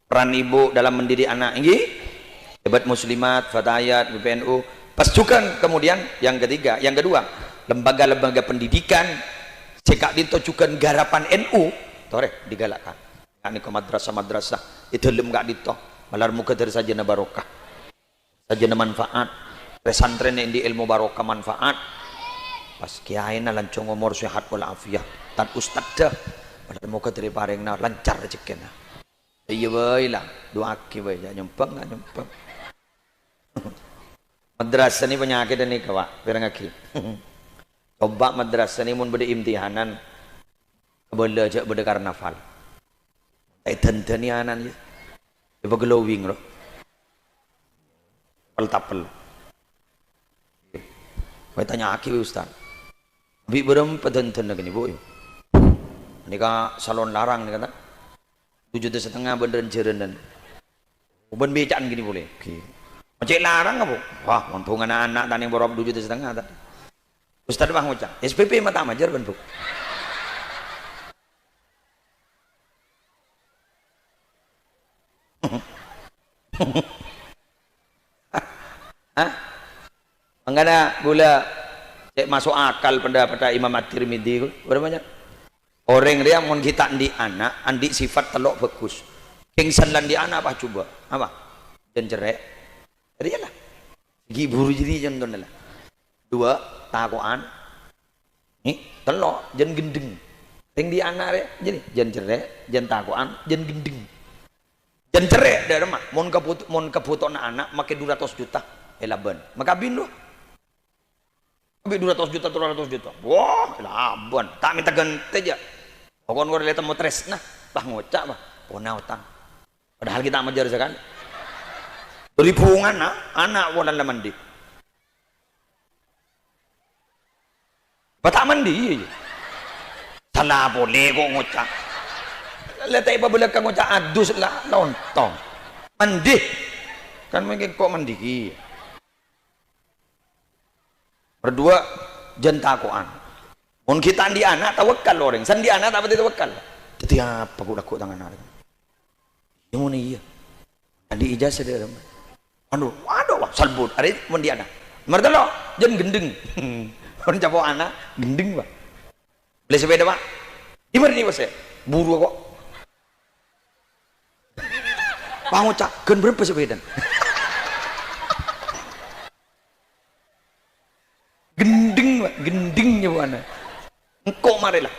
peran ibu dalam mendidik anak ini hebat muslimat fatayat BPNU pas juga kemudian yang ketiga yang kedua lembaga-lembaga pendidikan cekak dito juga garapan NU toreh digalakkan ini ke madrasah itu lem gak dito malar muka dari saja barokah saja manfaat pesantren yang di ilmu barokah manfaat pas kiai na lancung umur sehat walafiat tan ustad dah malar muka dari paring na lancar rezeki na iya bae lah doaki bae jangan nyempeng nggak nyempeng madrasah ini penyakit ini kawak pirang lagi coba madrasah ini mun beda imtihanan bela aja beda karnaval tenteni anan ya coba glowing loh tapel saya tanya aki ustaz bi berapa tenten lagi nih bu ini kak salon larang nih kata 7,5 beneran jerenan ben becaan gini boleh macam larang apa wah untung anak-anak tani yang borok 7,5 tadi ustaz bang ucap SPP mata majar ben bu Mengana gula masuk akal pada Imam At-Tirmidzi berapa banyak orang dia mon kita andi anak andi sifat telok bagus kengsan di anak apa coba apa dan cerai jadi lah segi buru jadi contohnya lah 2 takoan nih telok jen gendeng ring di anak ya jadi jen cerai jen takoan jen gendeng jen cerai dah mak mon kebutuhan anak makai 200 juta elaban maka bin loh tapi 200 juta 300 juta wah elaban tak minta ganti aja pokoknya gue lihat mau tres nah ngocak bah pona utang padahal kita mengajar sekali beripungan anak wadah mandi batak mandi salah boleh kok ngocak lihat apa boleh kau ngocak adus lah lontong mandi kan mungkin kok mandi berdua jentakoan mun kita di anak tawakal orang san di anak tak betul tawakal jadi apa aku laku tangan anak yang mana iya adi ijazah dia aduh wah salbut ada mun di anak mertelo jen gendeng orang capo anak gendeng pak beli sepeda pak di mana nih bos ya buru kok pak ngocak gen berapa sepeda gending pak gendingnya bu anak engkau marilah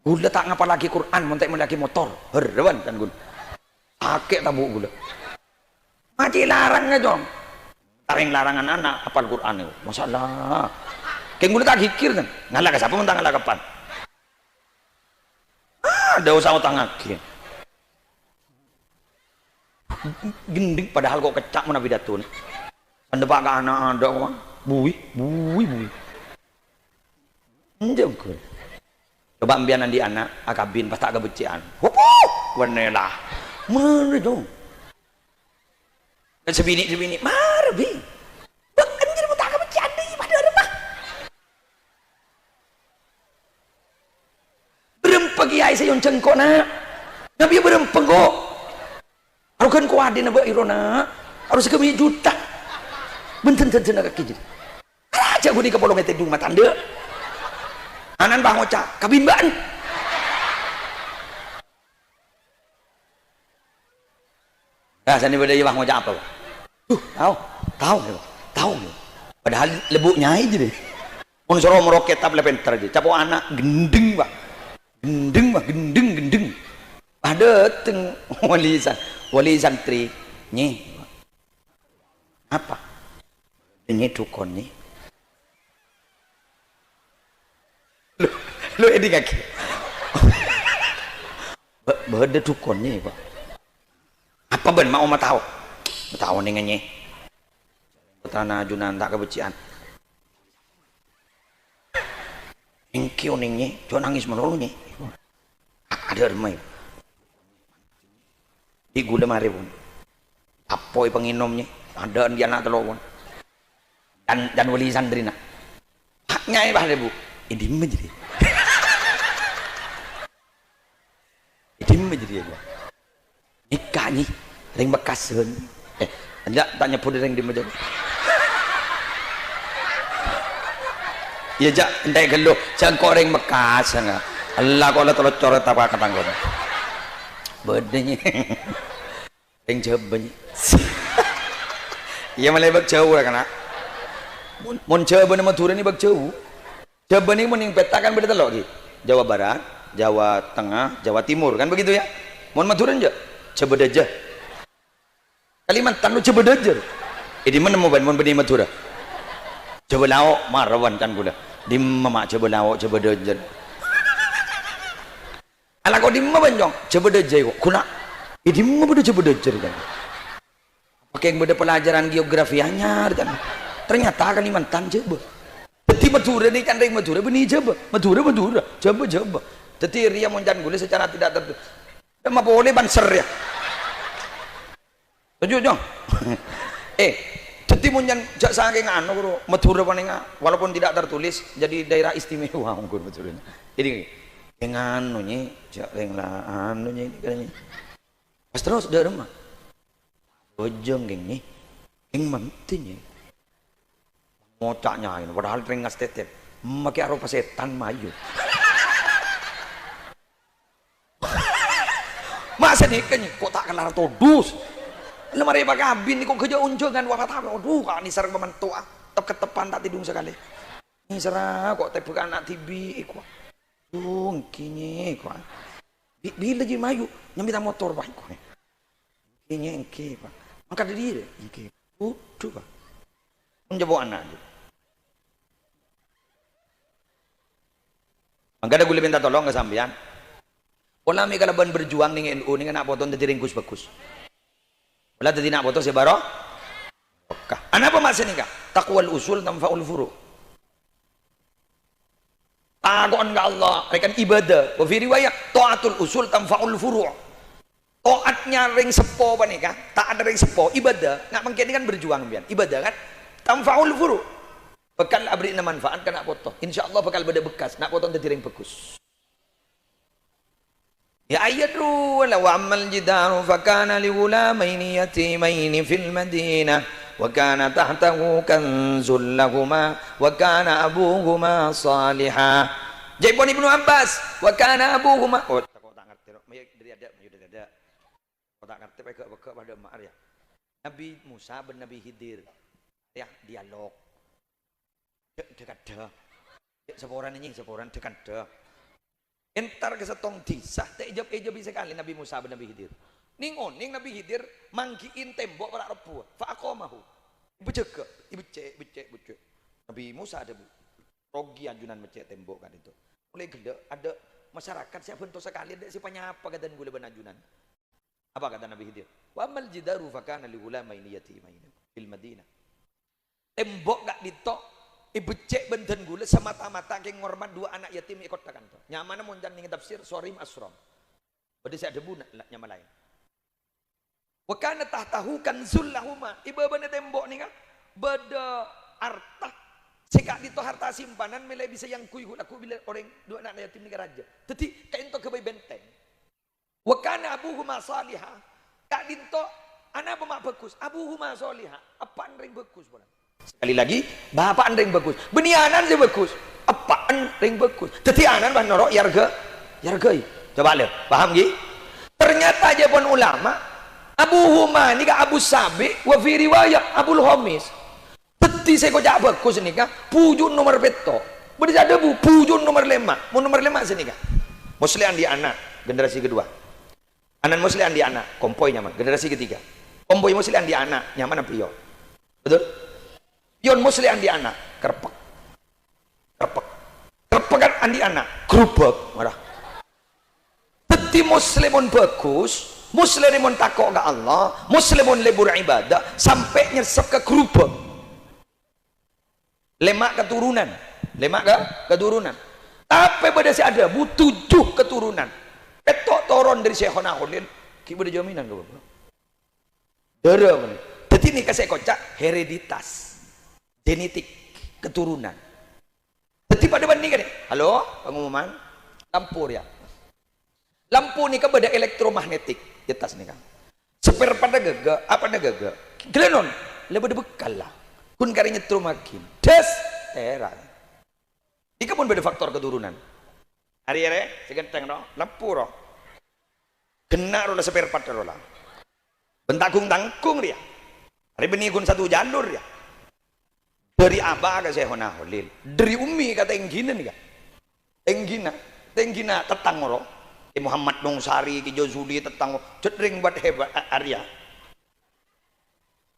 gula tak ngapa lagi Quran montek lagi motor herwan kan gula pakai tabuk gula maci larangnya dong taring larangan anak hafal Quran itu masalah kayak gula tak kikir kan ngalah ke siapa mentang ngalah kapan ada usah utang lagi gending padahal kok kecak mana pidatun andebak ke anak ada kan bui njeng coba ambianan di anak akabin pas tak kebecian benelah mana dong dan sebini marbi anjir mau tak kebecian nih pada rumah berempat kiai saya yang cengkok nak nabi berempat kok harus kan kuadin apa irona harus kami juta benten-benten agak kejut aja gue di kepolong itu rumah tanda anan bang ngocak kabimban nah sani beda bang ngocak apa tahu padahal lebuknya aja deh mau suruh meroket tablet penter aja capo anak gendeng ada teng wali santri nyi apa ini dukun nih lu ini kaki beda dukunnya pak apa ben mau tahu nih ngenye tanah ajunan tak kebecian ingkio ningnya jangan nangis melulu nih ada remai di gula mari pun apoi penginomnya ada dia nak telur dan wali santri nak haknya bah bu ini menjadi aja nikah nih ring bekasan enggak tanya pun ring di meja ya jak entai geluh jangan kau ring bekas enggak Allah kok lah telur coret apa ketanggon bedanya yang jebanya iya malah bag jauh lah kana mun jeba nama Madura ni bag jauh jeba ni mun yang petakan beda telok lagi Jawa Barat Jawa Tengah Jawa Timur kan begitu ya mun Madura aja jeba aja Kalimantan lu jeba aja di mana mau ban mun beni Madura jeba lauk marawan kan gula di mama jeba lauk jeba aja ala kau di mana banjong jeba aja kok kuna di mana beda jeba aja kan pakai yang beda pelajaran geografi hanya kan ternyata Kalimantan jeba jadi Madura ini kan ring Madura benih jeba Madura jeba jadi ria monjan gule secara tidak tertentu ma boleh banser ya tujuh dong jadi monjan jak saking anu Madura paling walaupun tidak tertulis jadi daerah istimewa mungkin Madura ini yang anu nya jak yang lah anu nya ini pas terus dari rumah bojong geng nih geng mantinya ngocaknya ini padahal ringas tetep memakai arupa setan mayu masa nih kan kok tak kelar todus lemari pak kabin nih kok kerja unjungan wafat apa aduh kak ini sarang mementu ketepan tak tidung sekali ini serah kok tepe anak tibi kok kini kok bila lagi mayu nyamita motor pak kini engke pak angkat diri engke udah pak menjebok anak maka ada gue minta tolong ke sampean pola mi kalaban berjuang ning NU ning anak potong dadi ringkus bagus pola dadi anak potong sebaro oka ana apa maksud nih kak taqwal usul tanfa'ul furu takon ke Allah rekan ibadah wa fi riwayat taatul usul tanfa'ul furu taatnya ring sepo apa nih kak tak ada ring sepo ibadah nggak mungkin kan berjuang bian ibadah kan tanfa'ul furu bekal abri manfaat kan nak potong insyaallah bekal beda bekas nak potong dadi ring bagus ya ayat wala wa amal jidaru fakana li ghulamaini yatimaini fil madinah wa kana tahtahu kanzul lahumā wa kana abuhuma salihah Jaibon Ibnu Abbas wa kana abuhuma oh tak ngerti dari ada kok tak ngerti pakai pada mak ya Nabi Musa dan Nabi Khidir ya dialog dekat dah seporan ini seporan dekat dah entar ke setong disah tak ejab sekali Nabi Musa dan Nabi Khidir ning Nabi Khidir mangkiin tembok para rebu fa aqamahu becek Nabi Musa ada rogi anjunan becek tembok kan itu mulai gede ada masyarakat siapa bentuk sekali ada siapa nyapa kata gule ban anjunan apa kata Nabi Khidir wa amal jidaru fa kana li ghulamaini yatimaini fil Madinah tembok gak ditok becek benten gula semata-mata ke ngormat dua anak yatim ikut takan to nyamana monjan ning tafsir Sorim Asram bade saya debu nyama lain wa kana tahtahu kanzul lahumā ibabana tembok nih kan bada harta sekak dito harta simpanan milai bisa yang kui aku bila orang dua anak yatim ni raja teti kain to kebai benteng wa kana abuhuma salihah kak dinto anak pemak bagus abuhuma salihah apaan ring bagus bola sekali lagi bapak ring bagus benianan sih bagus apaan ring bagus tetianan bah norok yargai coba lihat paham gi ternyata aja pun ulama abuhuma ni ka Abu Sabi wa fi riwayat Abul Homis teti saya kocak bagus ni ka pujun nomor peto berarti ada pujun nomor 5 mau nomor 5 sini ka muslihan di anak generasi kedua anak muslihan di anak kompoi nyaman generasi ketiga kompoi muslihan di anak nyaman prio betul yon muslihan di anak kerpek kan andi anak gerubak marah teti muslimun bagus muslimun takok ke Allah muslimun lebur ibadah sampai nyesep ke gerubak lemak keturunan tapi pada si ada 7 keturunan petok toron dari Syekhona Khalil ki beda jaminan ke bapak darah mana jadi ini kasih kocak hereditas genetik keturunan jadi pada banding kan halo pengumuman lampu ya lampu ini kan beda elektromagnetik di atas nih kan spare pada gaga apa ada gaga gelenon lebih bekal lah kun kari nyetrum makin des tera ini kan pun beda faktor keturunan Hari-hari segenteng no, lampu no. Kena rola spare part rola. Bentakung tangkung dia. Hari benigun satu jalur ya. Dari abah ke Syekhona Holil. Dari umi kata engginan ya. Tenggina tetang ro. Ki Muhammad Nungsari, Ki Jozuli tetang cedring buat hebat Arya.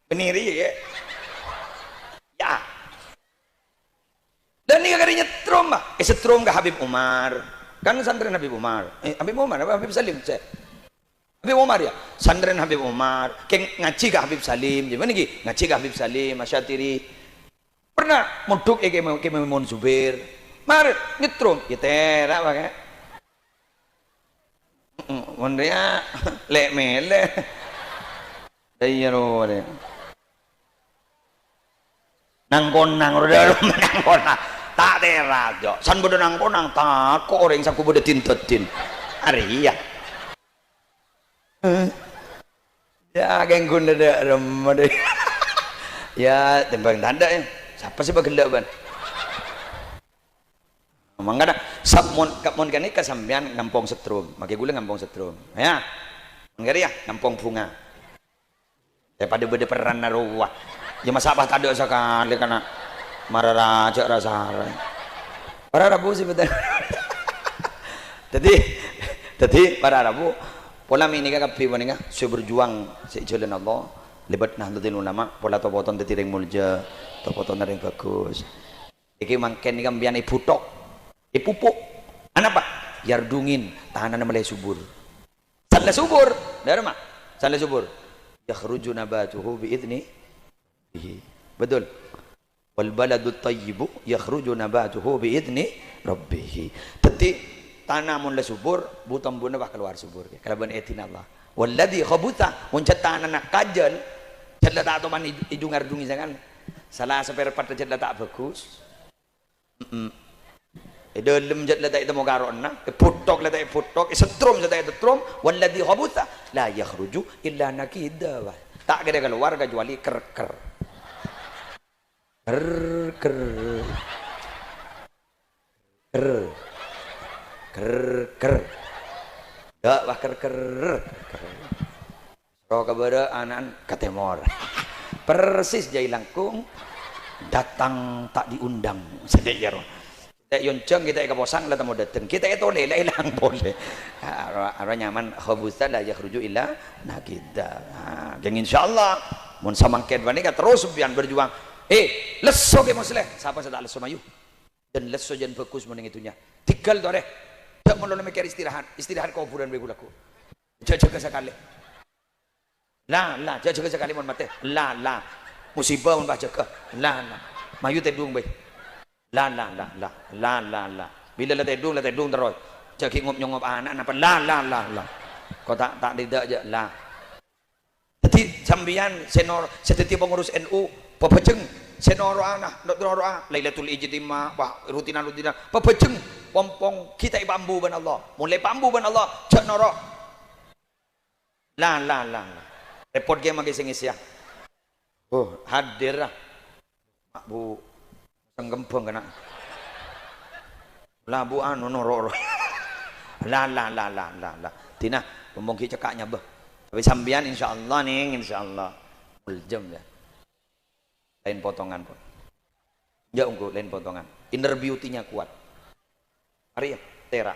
Beniri ya. Ya. Dan ini kagak nyetrum bah. Setrum ke Habib Umar. Kan santren Habib Umar. Habib Umar apa Habib Salim? Habib Umar ya. Santren Habib Umar. Keng ngaji ke Habib Salim. Gimana lagi? Ngaji ke Habib Salim, Masyatiri. Pernah muduk ke Mun Zubair. Mar nyetrum. Ya tera pakai. Mondria lek mele. Dayaro deh. Nangkonang udah nangkonang. Tak terajo, san bodo nang konang tak kok orang saku bodo tintetin, Arya. Ya genggun ada remah deh. Ya tembang tanda ya. Siapa sih bagel ban? Mangga dah. Mon kan ini kesambian ngampong setrum, makai gula ngampong setrum. Ya, enggak ya ngampong bunga. Daripada beda peran naruah. Ya masa apa tadi sekali karena marah raja rasa para Rabu sih betul. Jadi para Rabu pola ini kan kapi mana saya berjuang sejalan Allah lebat nahdlatul ulama pola topoton tetiring mulja topoton yang bagus. Iki mangken ini kan biar iputok ipupuk apa yardungin tahanan mulai subur salah subur dari mana salah subur yakhruju nabatuhu biidni betul. Wal baladu thayyibu yakhruju nabatuhu biidni rabbih. Teti tanamun la subur butam-buna bakal keluar subur. Kalaban etin Allah. Walladhi khabutha muncet tanana kajal jadla tak toman idungar dungi jangan. Salah spare part jadla tak bagus. Dalam jadla tak itemo karonna, putok la tak putok, setrum la tak setrum, walladhi khabutha la yakhruju illa nakida. Tak ada keluar kecuali ker. Ker dak wah ker roh kepada anan katemor persis jai langkung datang tak diundang sedek ya roh kita yonceng kita keposang lah tamu datang kita itu lele hilang boleh arah nyaman khabusan lah yakhruju illa nakida yang insyaallah mun samangken wanika terus bian berjuang leso ke muslim siapa saya tak leso mayu dan leso jangan fokus meneng itunya tinggal tu deh tak mau mikir istirahat kau bulan begulaku jaga sekali lah jaga sekali mon mate lah musibah mon baca lah mayu tedung baik lah bila la tedung terus jadi ngop anak apa lah kau tak tidak aja lah jadi sambian senor setiap pengurus NU papajeng senoro anak doa Lailatul Ijtimah wah rutinan papajeng pompong kita bambu ban Allah mulai bambu ban Allah cak noro lah report game magi sing isya hadir lah bu senggempeng kena lah bu anu noro lah tina pompong ki cekaknya bah tapi sambian insyaallah ning insyaallah muljam ya lain potongan pun ya unggul lain potongan inner beauty-nya kuat hari ya tera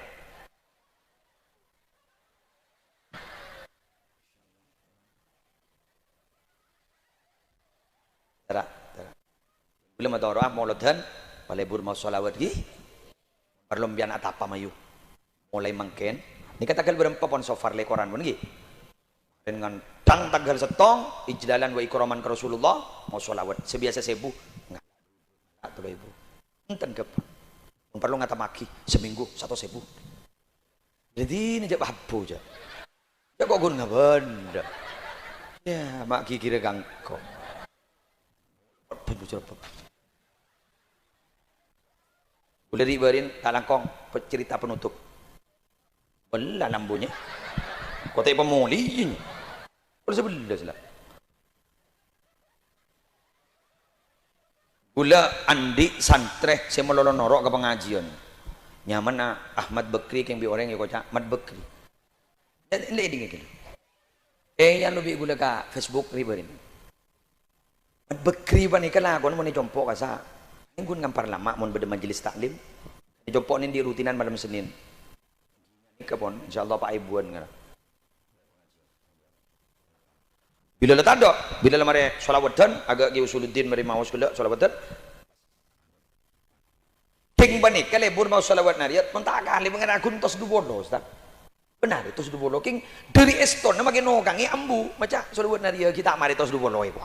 belum ada orang maulatan palebur mau sholawat gi perlu bian atapa mayu mulai mangken ini katakan berempat pon sofar lekoran pun gi dengan tang tanggal setong ijlalan wa ikraman ke Rasulullah mau sholawat sebiasa sebu enggak atau ibu enten ke perlu ngata maki seminggu 1.000 jadi ini aja babu aja ya kok gun nggak benda ya maki kira gangkong boleh dibarin tak langkong cerita penutup belah lambunya kota pemuli sebelah sila gula andi santre saya melolong norok ke pengajian nyaman Ahmad Bekri yang bi orang yang kocak Ahmad Bekri dan ini gitu yang lebih gula ka Facebook riberin Ahmad Bekri panik lah kon mau dicompok kasa ini gun ngampar lama mau beda majelis taklim dicompok ini di rutinan malam Senin ini kapon insyaallah Pak Ibuan ngara bila letak dok bila lemari sholawatan agak gi usuluddin mari mawas kula sholawatan king banik kale bur mau sholawat nariyat mentak kali mengenai akun tos dubolo ustaz benar tos dubolo king dari eston na makin nokangi ambu maca sholawat nariyat kita mari tos dubolo iku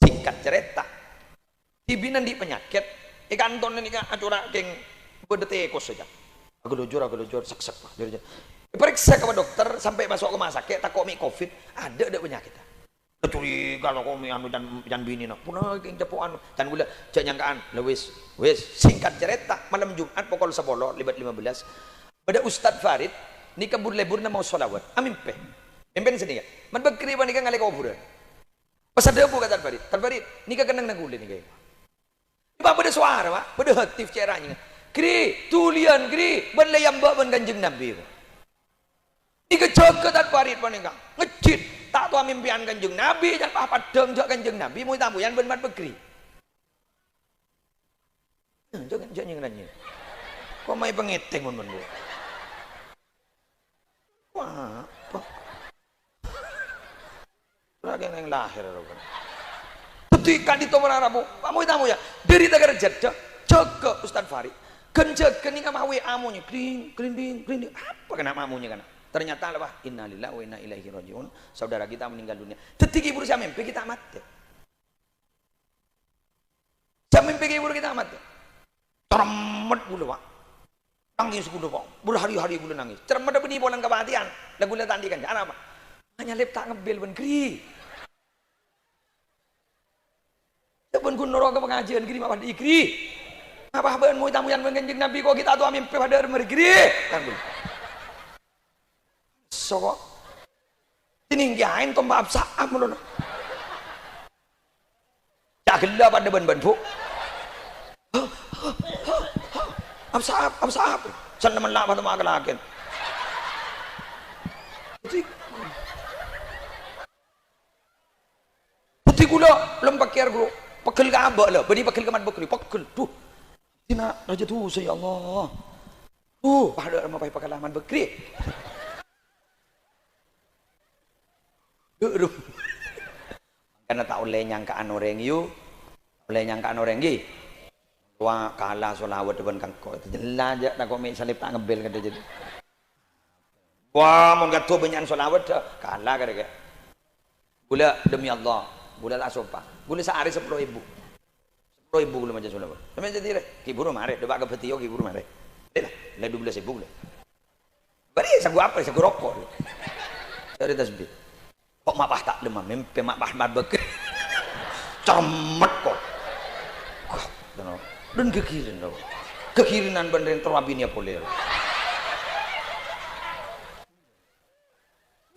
singkat cerita tibinan di penyakit ikan ton ini kan acura king bedete ekos saja agak lujur sak jujur periksa ke dokter sampai masuk ke rumah sakit tak komi covid ada penyakit curi kalau komi anu dan bini nak punah yang cepuan dan gula cak nyangkaan lewis singkat cerita malam Jumat pukul 10 libat 15 pada Ustadz Farid ni kabur lebur na mau sholawat amin pe empen sedih man bagkri ban ikan ngale kuburan pas ada bu kata Farid ni kenang nagulin ni kayak iba pada suara pak pada hatif ceranya kri tulian kri ban layam ba ban kanjeng Nabi ika jaga tat Farid panika ngecit tak tua mimpian kanjeng Nabi jangan apa deng jak kanjeng Nabi mau tamu yang ben mat begri jangan nanya kok mai pengeteng mun bu wah apa lagi yang lahir kan ketika di tomar Arabu kamu tamu ya dari negara Jeddah jaga Ustaz Farid kenjak kenika mau amunya kling apa kena amunya kana ternyata lah innalillahi wa inna ilaihi rajiun saudara kita meninggal dunia detik ibu saya mimpi kita mati saya mimpi ibu kita mati cermet bulu pak nangis bulu pak berhari-hari bulu nangis cermet apa nih bolang kematian lagu lihat tadi kan apa hanya lep tak ngebel ben kri ben kun noro ke pengajian kri apa di kri apa ben mau tamu yang mengenjeng Nabi kok kita tuh mimpi pada mergri kan so tininggain tombak absaam lho cak gelap ada ban bu absaam san naman laban mga kalakin putih gula lembak kiar guru pegel ka aba lah bani pegel ka man bekri pegel tuh tina raja tuh ya Allah pada mapai pekalaman bekri karena tak oleh nyangkaan orang yu oleh nyangkaan orang gi wah kalah solawat depan kangko itu jelas aja tak kok salib tak ngebel kata jadi wah mau gato banyak solawat kalah kata kayak gula demi Allah gula tak sopan gula sehari 10.000 gula macam solawat sampai jadi kiburu mare debat ke petio kiburu mare lah 12.000 gula bari sagu apa sagu rokok dari tasbih kok mapah tak demam mimpi mapah mabek cemet kok dan kekirinan beneran terabinya boleh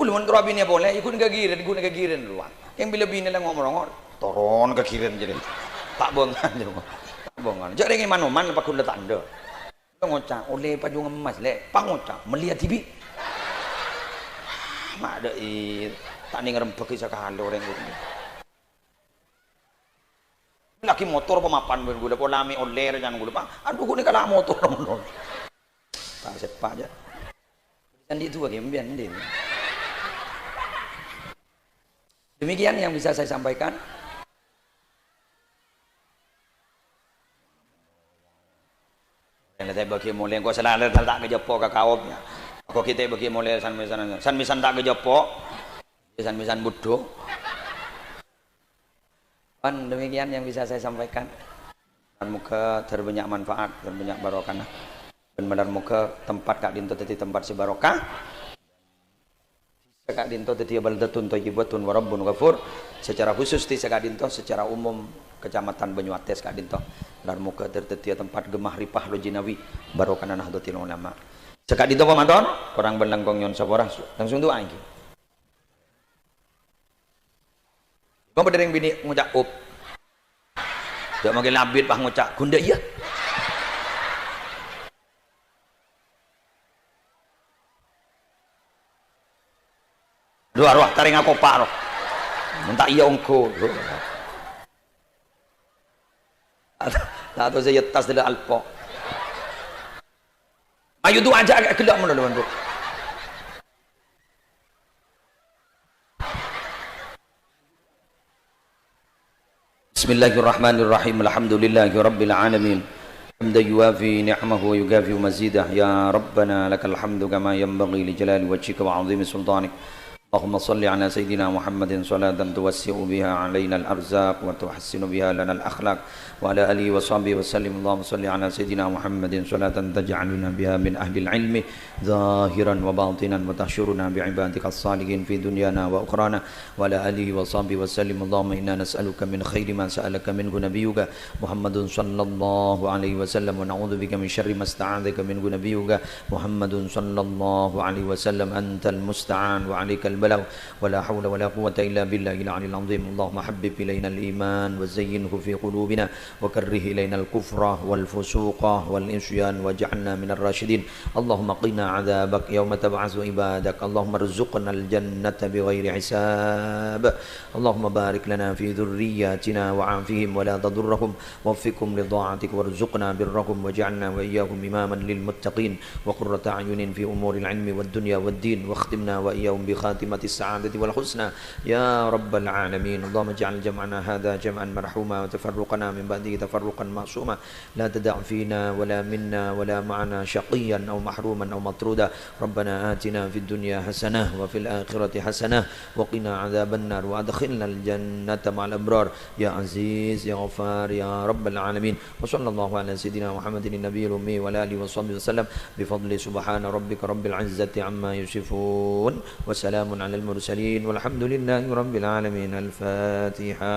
belum terabinya boleh ikut kegirin luang yang bila bini lah ngomong toron kekirin jadi tak bongan jadi ingin manuman pak kuda tanda ngocak oleh pajung emas le pangocak melihat TV mak ada tak nih ngerempek bisa kahalo orang gitu laki motor pemapan gue udah polami oler jangan gue lupa aduh gue nih kalah motor dong tak sepak aja dan itu bagaimana ini demikian yang bisa saya sampaikan yang saya bagi mulai kau selalu tak kejepok ke kaumnya kau kita bagi mulai san misan tak kejepok misan bodoh kan demikian yang bisa saya sampaikan dan muka terbanyak manfaat dan banyak barokah dan benar muka tempat kak dinto tadi tempat si barokah kak dinto tadi baldatun thayyibatun wa rabbun ghafur secara khusus di kak dinto secara umum kecamatan Banyuates kak dinto dan muka terteti tempat gemah ripah lojinawi barokah nahdlatul ulama sekak dinto pamantun orang belangkong nyon saborah langsung doa iki kau pada yang bini ngucap up jangan makin labit pak ngucap gunda iya Dua arwah taring aku paro. Minta iya ongko. Atau saya tas dari alpo. Ayo tu aja agak gelap mana teman-teman. Bismillahirrahmanirrahim. Alhamdulillahi rabbil alamin. Hamdan yuwafi ni'amahu wa yukafi mazidah. Ya Rabbana lakal hamdu kama yanbaghi li jalali wajhika wa 'azimi sultanik. Allahumma salli ala sayyidina Muhammadin salatan tuwassi'u biha alaina al-arzaq wa tuhassinu biha lana al-akhlaq wa ala alihi wa sahbihi wa sallim. Allahumma salli ala sayyidina Muhammadin salatan taj'aluna biha min ahli al-ilmi zahiran wa batinan wa tahsyuruna bi'ibadika as-salihin fi dunyana wa ukhrana wa ala alihi wa sahbihi wa sallim. Allahumma inna nas'aluka min khairi ma sa'alaka minhu nabiyyuka Muhammadun sallallahu alaihi wasallam wa na'udzu bika min syarri ma sta'adzaka minhu nabiyyuka Muhammadun sallallahu alaihi wasallam. Antal musta'an wa 'alaikal بلغ ولا حول ولا قوة إلا بالله العلي العظيم. اللهم حبب إلينا الإيمان وزينه في قلوبنا وكره إلينا الكفر والفسوق والعصيان واجعلنا من الراشدين. اللهم قنا عذابك يوم تبعث عبادك. اللهم ارزقنا الجنة بغير حساب. اللهم بارك لنا في ذرياتنا وعافهم ولا تضرهم ووفقهم لطاعتك وارزقنا برهم واجعلنا وإياهم إماما للمتقين وقرة أعين في أمور العلم والدنيا والدين واختمنا وإياهم بخاتمة السعادة والحسنى يا رب العالمين. اللهم اجعل جمعنا هذا جمعا مرحوما وتفرقنا من بعده تفرقا معصوما لا تدع فينا ولا منا ولا معنا شقيا أو محروما أو مطرودا. ربنا آتنا في الدنيا حسنة وفي الآخرة حسنة وقنا عذاب النار وأدخلنا الجنة مع الأبرار يا عزيز يا غفار يا رب العالمين. وصلى الله على سيدنا محمد النبي الأمي وعلى آله وصحبه وسلم بفضل سبحان ربك رب العزة عما يصفون وسلام على المرسلين والحمد لله رب العالمين. الفاتحة.